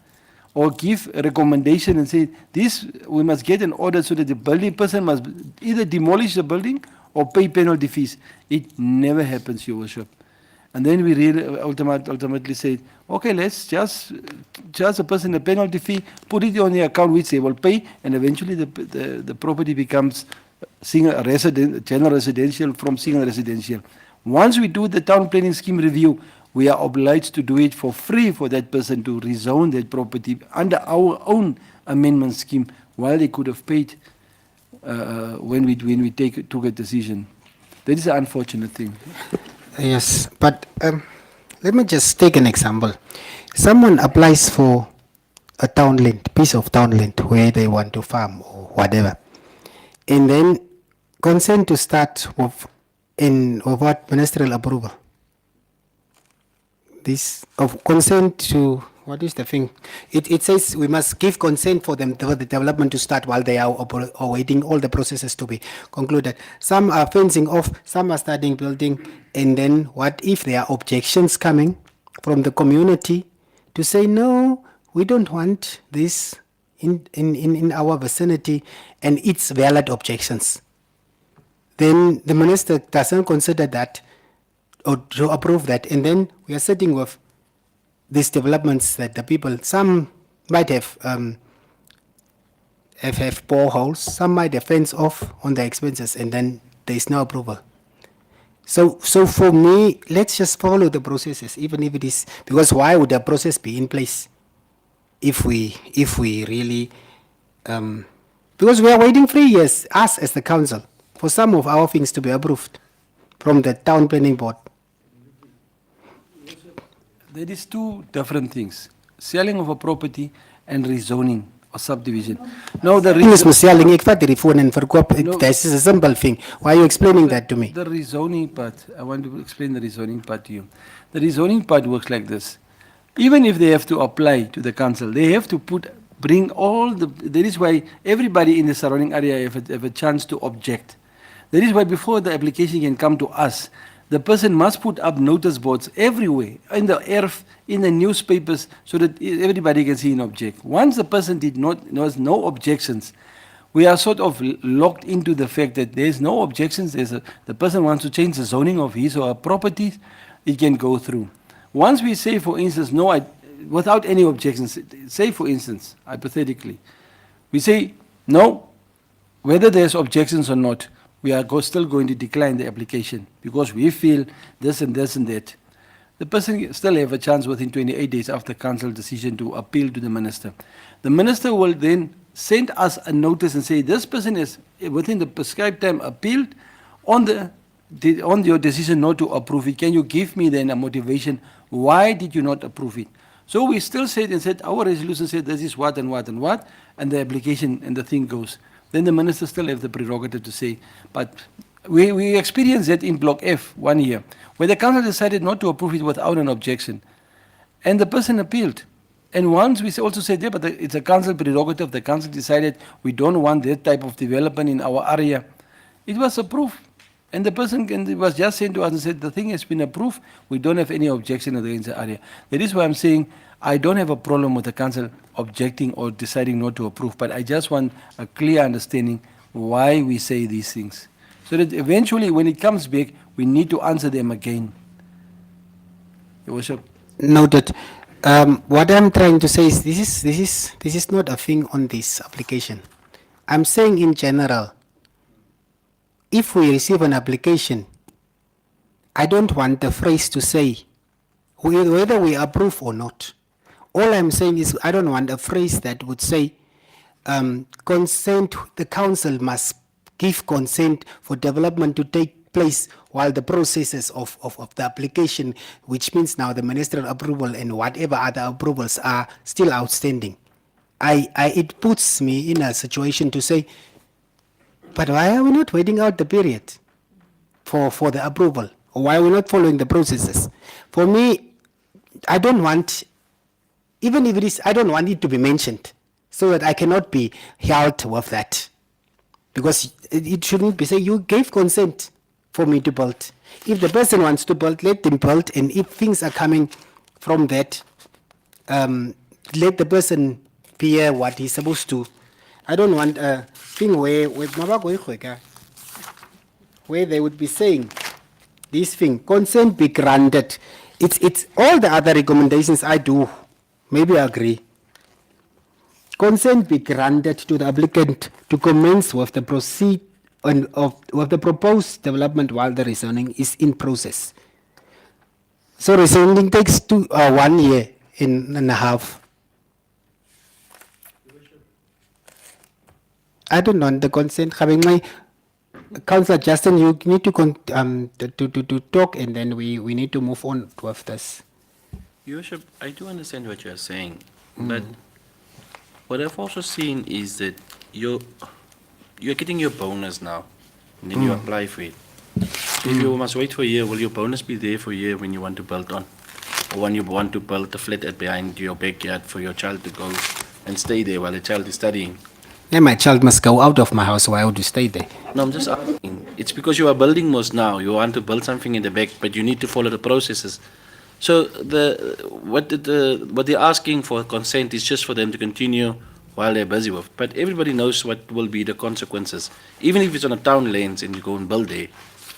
or give a recommendation and say, this, we must get an order so that the building person must either demolish the building or pay penalty fees. It never happens, Your Worship. And then we really ultimately say, okay, let's just charge the person a penalty fee, put it on the account which they will pay, and eventually the property becomes general residential from single residential. Once we do the town planning scheme review, we are obliged to do it for free for that person to rezone that property under our own amendment scheme, while they could have paid when we took a decision. That is an unfortunate thing. Yes, but let me just take an example. Someone applies for a town land, piece of town land where they want to farm or whatever, and then consent to start with what ministerial approval. This of consent to what is the thing? It says we must give consent for them for the development to start while they are awaiting all the processes to be concluded. Some are fencing off, some are starting building, and then what if there are objections coming from the community to say no, we don't want this in our vicinity, and it's valid objections. Then the minister doesn't consider that or to approve that, and then we are sitting with these developments that the people, some might have boreholes, some might have fence off on the expenses, and then there is no approval. So for me, let's just follow the processes, even if it is, because why would the process be in place if we really, because we are waiting 3 years, us as the council, for some of our things to be approved from the town planning board. There is two different things: selling of a property and rezoning or subdivision. Now the Thing is selling, ek vat hierdie foon en verkoop. No. This is a simple thing. Why are you explaining that to me? The rezoning part, I want to explain the rezoning part to you. The rezoning part works like this. Even if they have to apply to the council, they have to bring all the, that is why everybody in the surrounding area have a chance to object. That is why before the application can come to us, the person must put up notice boards everywhere, in the earth, in the newspapers, so that everybody can see and object. Once the person has no objections, we are sort of locked into the fact that there is no objections. The person wants to change the zoning of his or her properties, it can go through. Once we say, for instance, no, without any objections, say, for instance, hypothetically, we say, no, whether there's objections or not, we are still going to decline the application because we feel this and this and that. The person still have a chance within 28 days after council decision to appeal to the minister. The minister will then send us a notice and say, this person is within the prescribed time appealed on your decision not to approve it. Can you give me then a motivation? Why did you not approve it? So we still said, our resolution said this is what and what and what, and the application and the thing goes. Then the minister still have the prerogative to say, but we experienced that in Block F 1 year, where the council decided not to approve it without an objection. And the person appealed. And once we also said, yeah, but it's a council prerogative, the council decided we don't want that type of development in our area. It was approved. And the person was just sent to us and said, the thing has been approved, we don't have any objection against the area. That is why I'm saying, I don't have a problem with the council objecting or deciding not to approve, but I just want a clear understanding why we say these things. So that eventually when it comes back, we need to answer them again. Your Worship. Noted. What I'm trying to say is this is not a thing on this application. I'm saying in general, if we receive an application, I don't want the phrase to say whether we approve or not. All I'm saying is I don't want a phrase that would say consent, the council must give consent for development to take place while the processes of the application, which means now the ministerial approval and whatever other approvals are still outstanding. it puts me in a situation to say, but why are we not waiting out the period for the approval? Or why are we not following the processes? For me, I don't want, even if it is, I don't want it to be mentioned so that I cannot be held with that. Because it shouldn't be say you gave consent for me to build. If the person wants to build, let them build, and if things are coming from that, let the person hear what he's supposed to. I don't want a thing where they would be saying this thing, consent be granted. It's all the other recommendations I do, maybe I agree. Consent be granted to the applicant to commence with the with the proposed development while the rezoning is in process. So rezoning takes 1 year and a half. I don't want the consent. Having my Councillor Justin, you need to talk, and then we need to move on with this. Your Worship, I do understand what you're saying, but what I've also seen is that you're getting your bonus now, and then you apply for it. So if you must wait for a year, will your bonus be there for a year when you want to build on? Or when you want to build a flat at behind your backyard for your child to go and stay there while the child is studying? Then my child must go out of my house, why would you stay there? No, I'm just asking. It's because you are building most now. You want to build something in the back, but you need to follow the processes. So what they're asking for consent is just for them to continue while they're busy with. But everybody knows what will be the consequences. Even if it's on a town lands and you go and build there,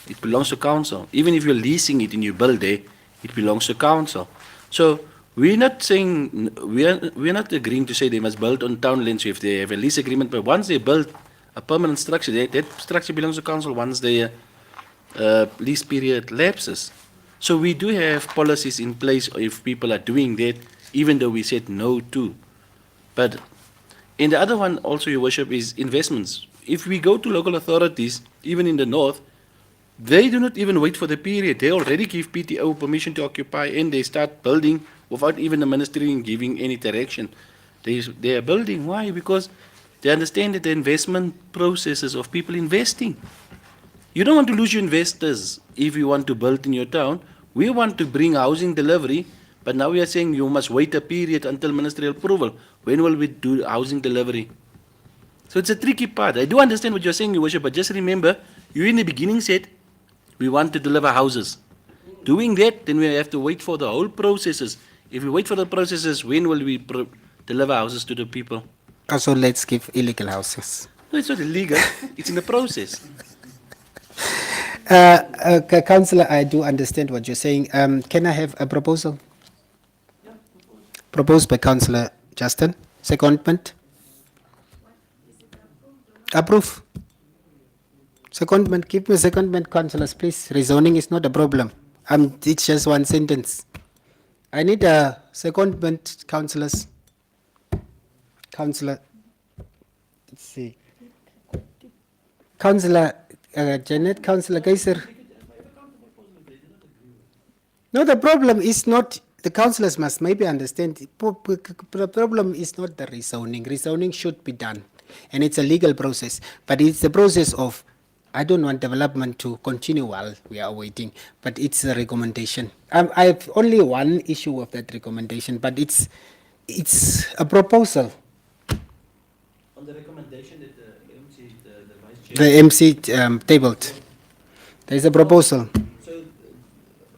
it belongs to council. Even if you're leasing it and you build there, it belongs to council. So we're not saying, we're not agreeing to say they must build on town lands if they have a lease agreement, but once they build a permanent structure, that structure belongs to council once the lease period lapses. So we do have policies in place if people are doing that, even though we said no to. But in the other one also, Your Worship, is investments. If we go to local authorities, even in the north, they do not even wait for the period. They already give PTO permission to occupy and they start building without even the ministry giving any direction. They are building. Why? Because they understand that the investment processes of people investing. You don't want to lose your investors if you want to build in your town. We want to bring housing delivery, but now we are saying you must wait a period until ministerial approval. When will we do housing delivery? So it's a tricky part. I do understand what you're saying, Your Worship, but just remember, you in the beginning said we want to deliver houses. Doing that, then we have to wait for the whole processes. If we wait for the processes, when will we deliver houses to the people? So let's give illegal houses. No, it's not illegal. It's in the process. Councillor, I do understand what you're saying. Can I have a proposal? Proposed by Councillor Justin. Secondment? Approve. Secondment. Give me a secondment, councillors, please. Rezoning is not a problem. It's just one sentence. I need a secondment, councillors. Councillor, let's see. Councillor Janet, Councillor Kaiser. No, the problem is not, the councillors must maybe understand, the problem is not the rezoning. Rezoning should be done, and it's a legal process, but it's the process of, I don't want development to continue while we are waiting, but it's a recommendation. I have only one issue with that recommendation, but it's a proposal. On the recommendation that the MC tabled. There is a proposal. So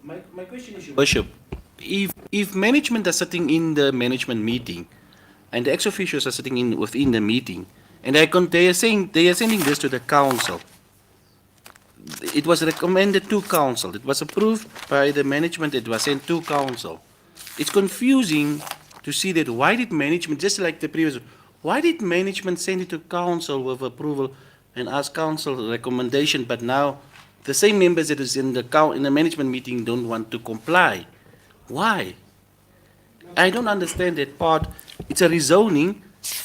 my question is, Your Worship, if management are sitting in the management meeting and the ex-officials are sitting within the meeting, and they are sending this to the council, it was recommended to council, it was approved by the management, it was sent to council. It's confusing to see that why did management, just like the previous, why did management send it to council with approval and ask council recommendation, but now the same members that is in the management meeting don't want to comply? Why? I don't understand that part. It's a rezoning.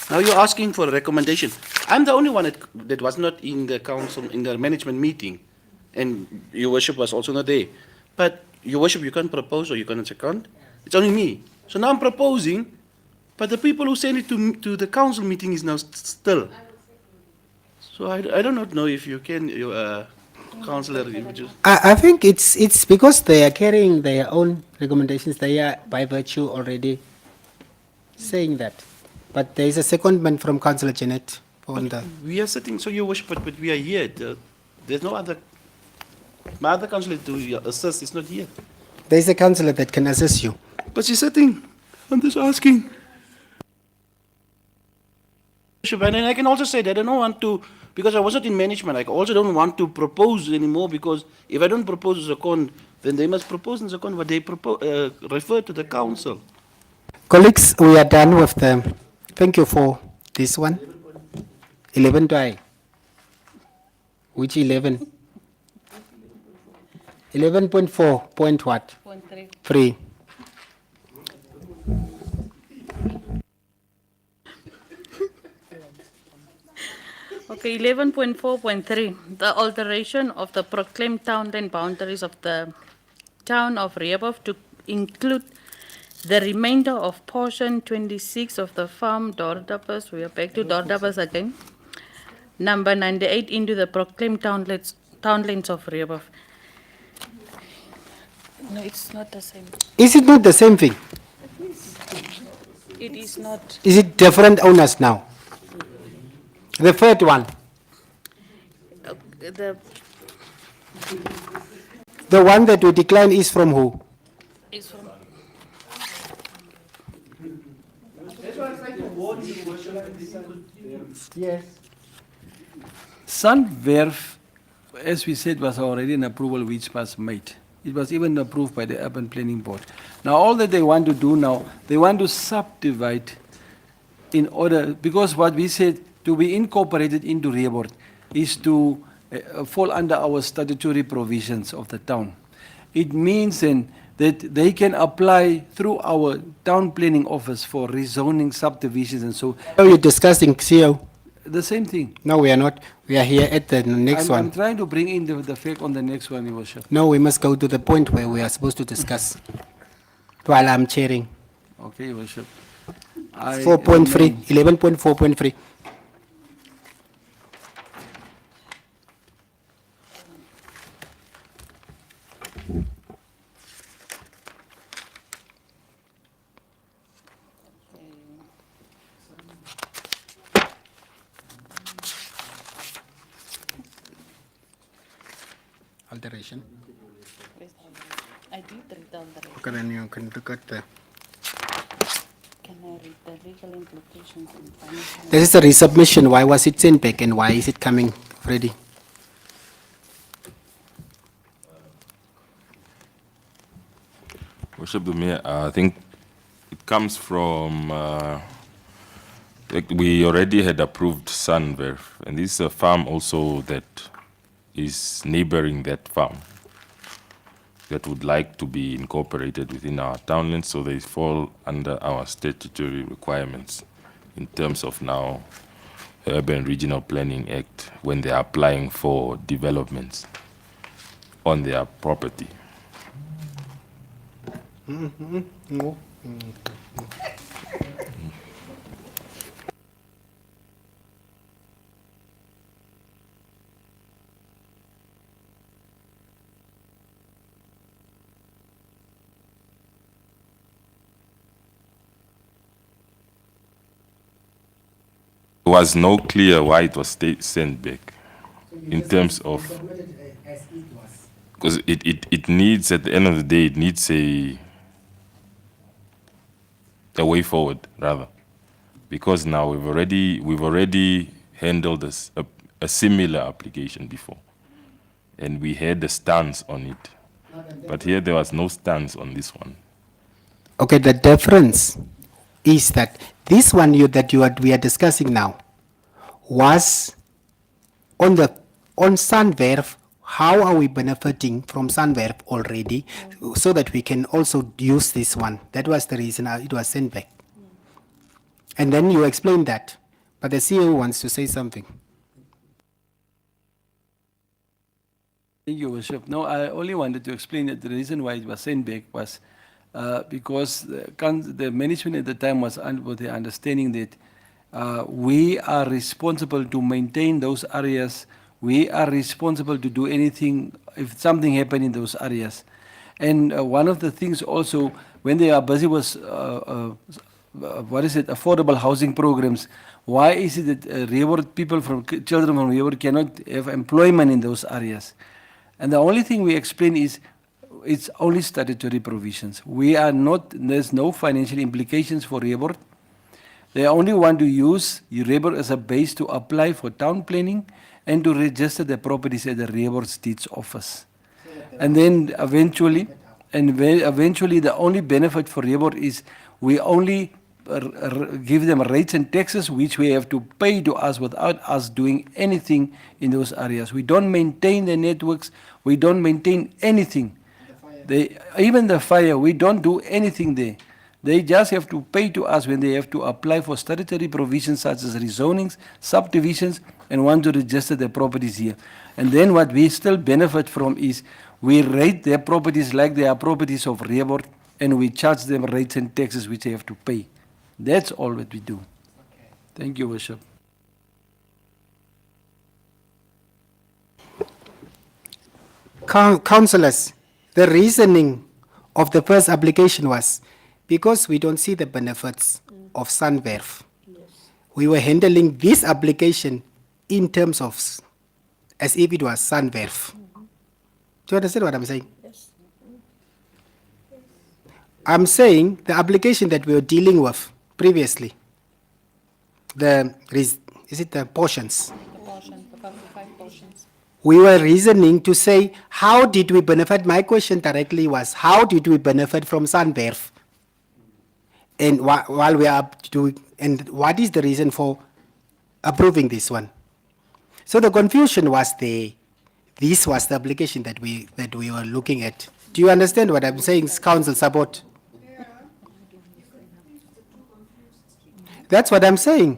Now you're asking for a recommendation. I'm the only one that was not in the council, in the management meeting, and Your Worship was also not there. But Your Worship, you can't propose or you can't second. It's only me. So now I'm proposing But the people who send it to the council meeting is now still. So I do not know if you can, councillor, if you just. I think it's because they are carrying their own recommendations. They are by virtue already saying that. But there is a secondment from Councillor Janet on the. We are sitting, so your worship, but we are here. There's no other, my other councillor to assist is not here. There is a councillor that can assist you. But she's sitting, I'm just asking. Worship, and then I can also say that I don't want to, because I was not in management, I also don't want to propose anymore, because if I don't propose a Zakon, then they must propose in Zakon what they refer to the council. Colleagues, we are done with the. Thank you for this one. 11 to I. Which 11? 11.4, point what? Point 3. 3. Okay, 11.4.3, the alteration of the proclaimed townland boundaries of the town of Rehoboth to include the remainder of portion 26 of the farm Dordappers, we are back to Dordappers again, number 98 into the proclaimed townlands of Rehoboth. No, it's not the same. Is it not the same thing? It is not. Is it different owners now? The third one, The one that we decline is from who? is from. Yes. Sunwerf, as we said, was already an approval which was made. It was even approved by the Urban Planning Board. Now, all that they want to do now, they want to subdivide in order, because what we said, to be incorporated into Rehoboth is to fall under our statutory provisions of the town. It means then that they can apply through our town planning office for rezoning subdivisions and so, Are you discussing CO? the same thing. No, we are not. We are here at the next I'm one. trying to bring in the fact on the next one, Your Worship. No, we must go to the point where we are supposed to discuss while I'm chairing. Okay, Your Worship. I 4.3, remain- 11.4.3. Alteration. I did read the alteration. Okay, then you can look at the. Can I read the legal implications and punishment? This is a resubmission. Why was it sent back and why is it coming ready? Worship the Mayor, I think it comes from, like we already had approved Sunwerf, and this is a farm also that is neighboring that farm that would like to be incorporated within our townlands, so they fall under our statutory requirements in terms of now Urban Regional Planning Act when they are applying for developments on their property. No. It was no clear why it was sent back in terms of, because it needs, at the end of the day, it needs a way forward, rather, because now we've already handled this, a similar application before, and we had a stance on it, but here there was no stance on this one. Okay, the difference is that this one we are discussing now was on Sunwerf. How are we benefiting from Sunwerf already so that we can also use this one? That was the reason it was sent back. And then you explained that, but the CEO wants to say something. Thank you, Worship. No, I only wanted to explain that the reason why it was sent back was because the management at the time was with the understanding that we are responsible to maintain those areas. We are responsible to do anything if something happened in those areas. And one of the things also, when they are busy with affordable housing programs, why is it that children from Rehoboth cannot have employment in those areas? And the only thing we explain is it's only statutory provisions. There's no financial implications for Rehoboth. They only want to use Rehoboth as a base to apply for town planning and to register the properties at the Rehoboth Deeds Office. And then eventually the only benefit for Rehoboth is we only give them rates and taxes which we have to pay to us without us doing anything in those areas. We don't maintain the networks, we don't maintain anything. Even the fire, we don't do anything there. They just have to pay to us when they have to apply for statutory provisions such as rezonings, subdivisions, and want to register their properties here. And then what we still benefit from is we rate their properties like they are properties of Rehoboth, and we charge them rates and taxes which they have to pay. That's all that we do. Thank you, Worship. Councillors, the reasoning of the first application was because we don't see the benefits of Sunwerf. We were handling this application in terms of as if it was Sunwerf. Do you understand what I'm saying? Yes. I'm saying the application that we were dealing with previously, is it the portions? The portion, the 55 portions. We were reasoning to say, how did we benefit? My question directly was, how did we benefit from Sunwerf? And while we are doing, and what is the reason for approving this one? So the confusion was there. This was the application that we were looking at. Do you understand what I'm saying, council support? That's what I'm saying.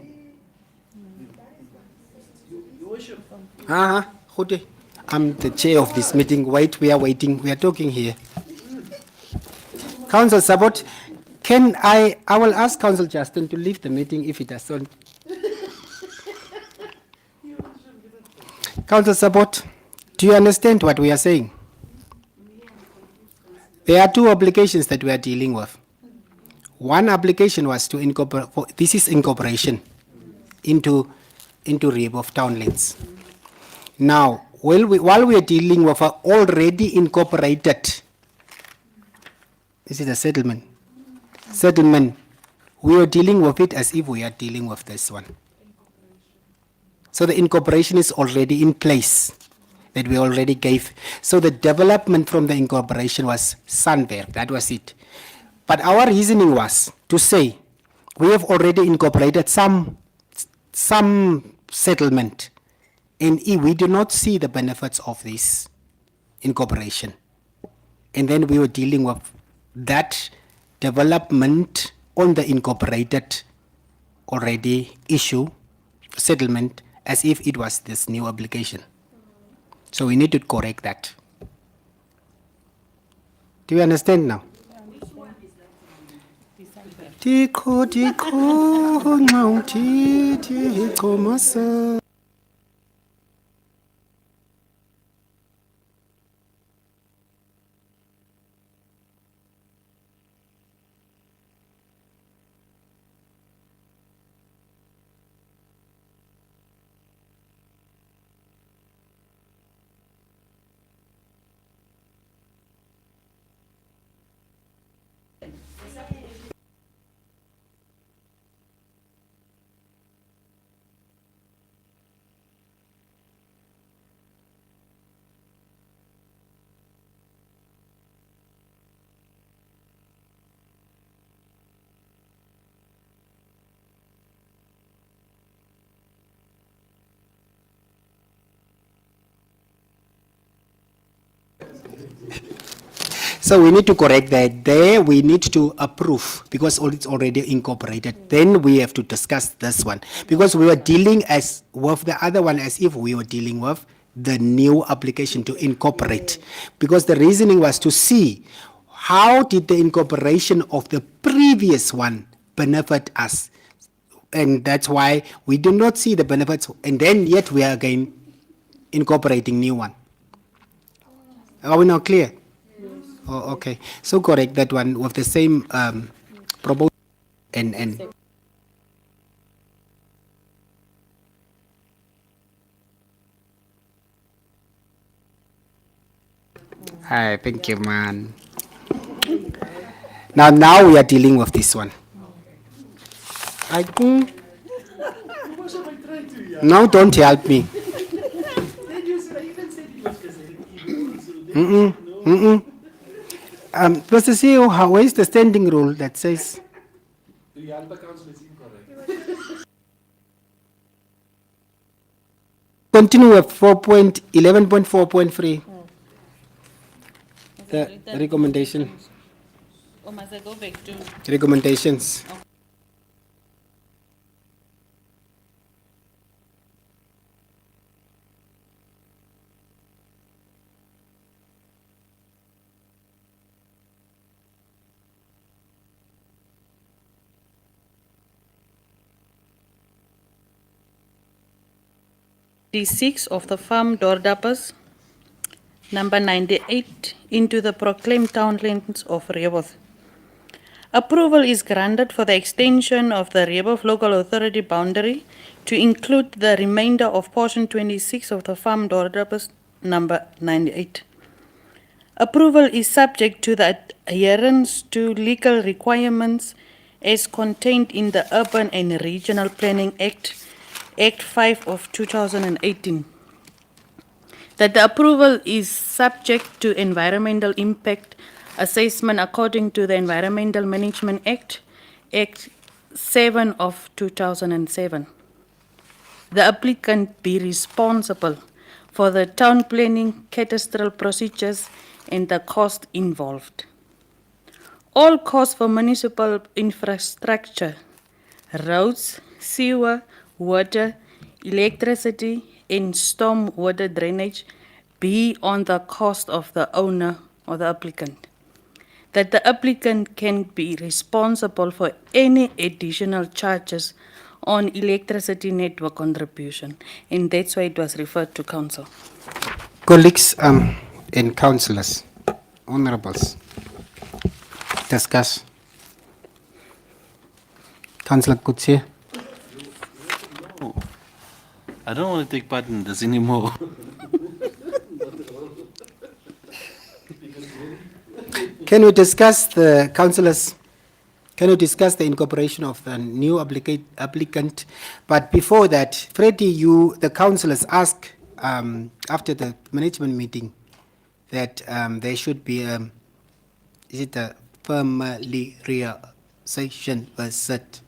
Goede. I'm the chair of this meeting. Wait, we are waiting. We are talking here. Council support. Can I will ask Council Justin to leave the meeting if he doesn't. Council support. Do you understand what we are saying? There are two applications that we are dealing with. One application was to incorporate, this is incorporation into Rehoboth Townlands. Now, while we are dealing with an already incorporated, is it a settlement? Settlement, we are dealing with it as if we are dealing with this one. So the incorporation is already in place that we already gave. So the development from the incorporation was Sunwerf, that was it. But our reasoning was to say, we have already incorporated some settlement, and we do not see the benefits of this incorporation. And then we were dealing with that development on the incorporated already issue, settlement, as if it was this new application. So we need to correct that. Do you understand now? Diko, ngauti, diko, masa. So we need to correct that. There we need to approve because it's already incorporated. Then we have to discuss this one because we were dealing as with the other one as if we were dealing with the new application to incorporate. Because the reasoning was to see how did the incorporation of the previous one benefit us? And that's why we do not see the benefits, and then yet we are again incorporating new one. Are we now clear? Oh, okay. So correct that one with the same proposal and Hi, thank you, man. Now we are dealing with this one. I think. Now don't help me. Mr. CEO, where is the standing rule that says? Continue with 4.11.4.3. The recommendation. Or must I go back to? Recommendations. D6 of the farm Dordappers, number 98, into the proclaimed townlands of Rehoboth. Approval is granted for the extension of the Rehoboth local authority boundary to include the remainder of portion 26 of the farm Dordappers, number 98. Approval is subject to the adherence to legal requirements as contained in the Urban and Regional Planning Act, Act 5 of 2018. That the approval is subject to environmental impact assessment according to the Environmental Management Act, Act 7 of 2007. The applicant be responsible for the town planning cadastral procedures and the cost involved. All costs for municipal infrastructure, roads, sewer, water, electricity, and storm water drainage be on the cost of the owner or the applicant. That the applicant can be responsible for any additional charges on electricity network contribution, and that's why it was referred to council. Colleagues and councillors, honorables, discuss. Councillor Kutsia. I don't want to take part in this anymore. Can we discuss the councillors? Can we discuss the incorporation of the new applicant? But before that, Freddie, the councillors asked after the management meeting that there should be is it a familiarization visit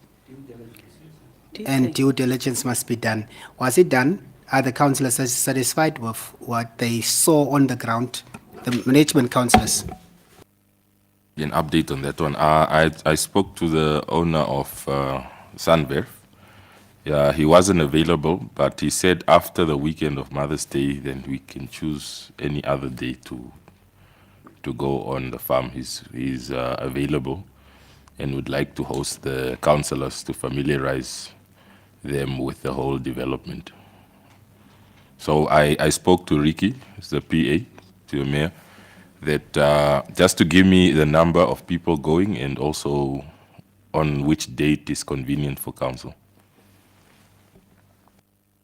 and due diligence must be done. Was it done? Are the councillors satisfied with what they saw on the ground? The management councillors. An update on that one. I spoke to the owner of Sunverf. Yeah, he wasn't available, but he said after the weekend of Mother's Day, then we can choose any other day to go on the farm. He's available and would like to host the councillors to familiarize them with the whole development. So I spoke to Ricky, who's the PA to the mayor, that just to give me the number of people going and also on which date is convenient for council.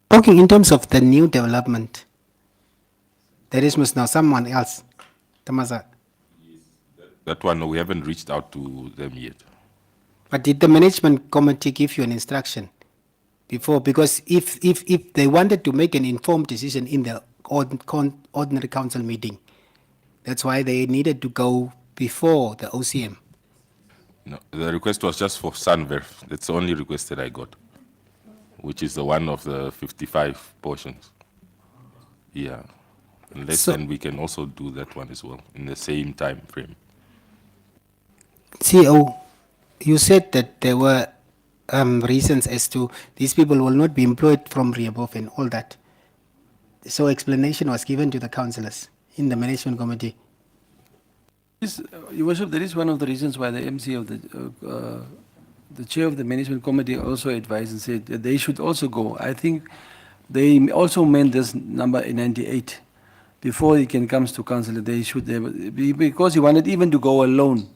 Talking in terms of the new development, there is must now someone else. Tamaza. That one, we haven't reached out to them yet. But did the management committee give you an instruction before? Because if they wanted to make an informed decision in the ordinary council meeting, that's why they needed to go before the OCM. No, the request was just for Sunverf. That's the only request that I got, which is the one of the 55 portions. Yeah. Unless then we can also do that one as well in the same time frame. CEO, you said that there were reasons as to these people will not be employed from Rehoboth and all that. So explanation was given to the councillors in the management committee. Your Worship, that is one of the reasons why the MC of the chair of the management committee also advised and said that they should also go. I think they also meant this number in 98. Before he can comes to council, they should, because he wanted even to go alone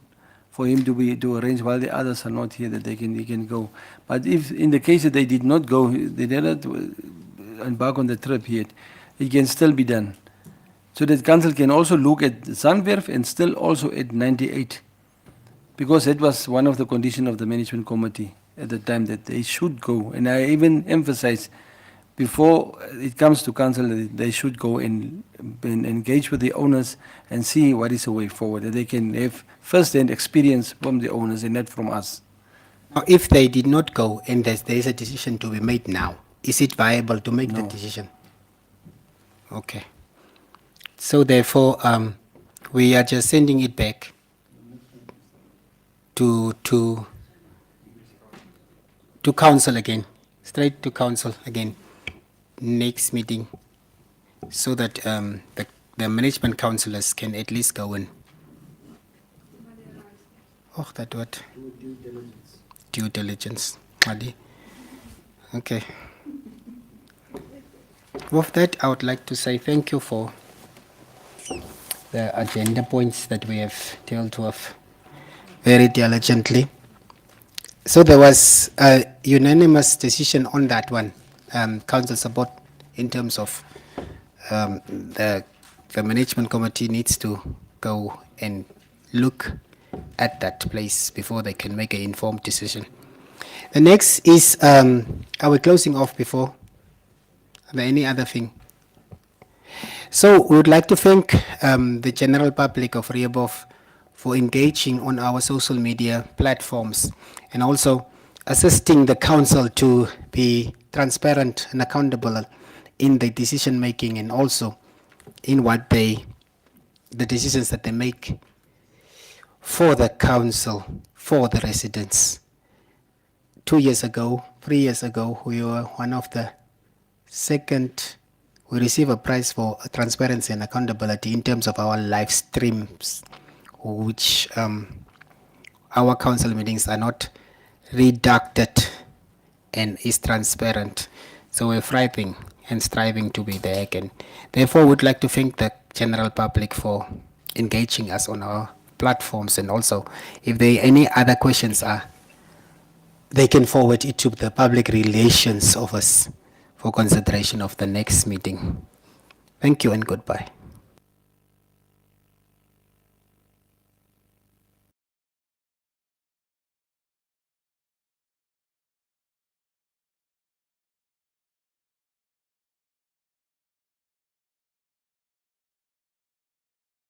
for him to arrange while the others are not here that he can go. But if in the case that they did not go, they did not embark on the trip yet, it can still be done. So that council can also look at Zandwerf and still also at 98. Because that was one of the conditions of the management committee at the time that they should go. And I even emphasize before it comes to council, that they should go and engage with the owners and see what is the way forward. That they can have first-hand experience from the owners and not from us. Now, if they did not go and there is a decision to be made now, is it viable to make the decision? Okay. So therefore, we are just sending it back to council again, straight to council again, next meeting, so that the management councillors can at least go in. Oh, that what? Due diligence. Adi. Okay. With that, I would like to say thank you for the agenda points that we have dealt with very diligently. So there was a unanimous decision on that one, council support, in terms of the management committee needs to go and look at that place before they can make an informed decision. The next is, are we closing off before? Are there any other thing? So we would like to thank the general public of Rehoboth for engaging on our social media platforms and also assisting the council to be transparent and accountable in the decision making and also in what the decisions that they make for the council, for the residents. 2 years ago, 3 years ago, we were one of the second, we received a prize for transparency and accountability in terms of our live streams, which our council meetings are not redacted and is transparent. So we're thriving and striving to be there again. Therefore, we'd like to thank the general public for engaging us on our platforms, and also if there are any other questions, they can forward it to the public relations office for consideration of the next meeting. Thank you and goodbye.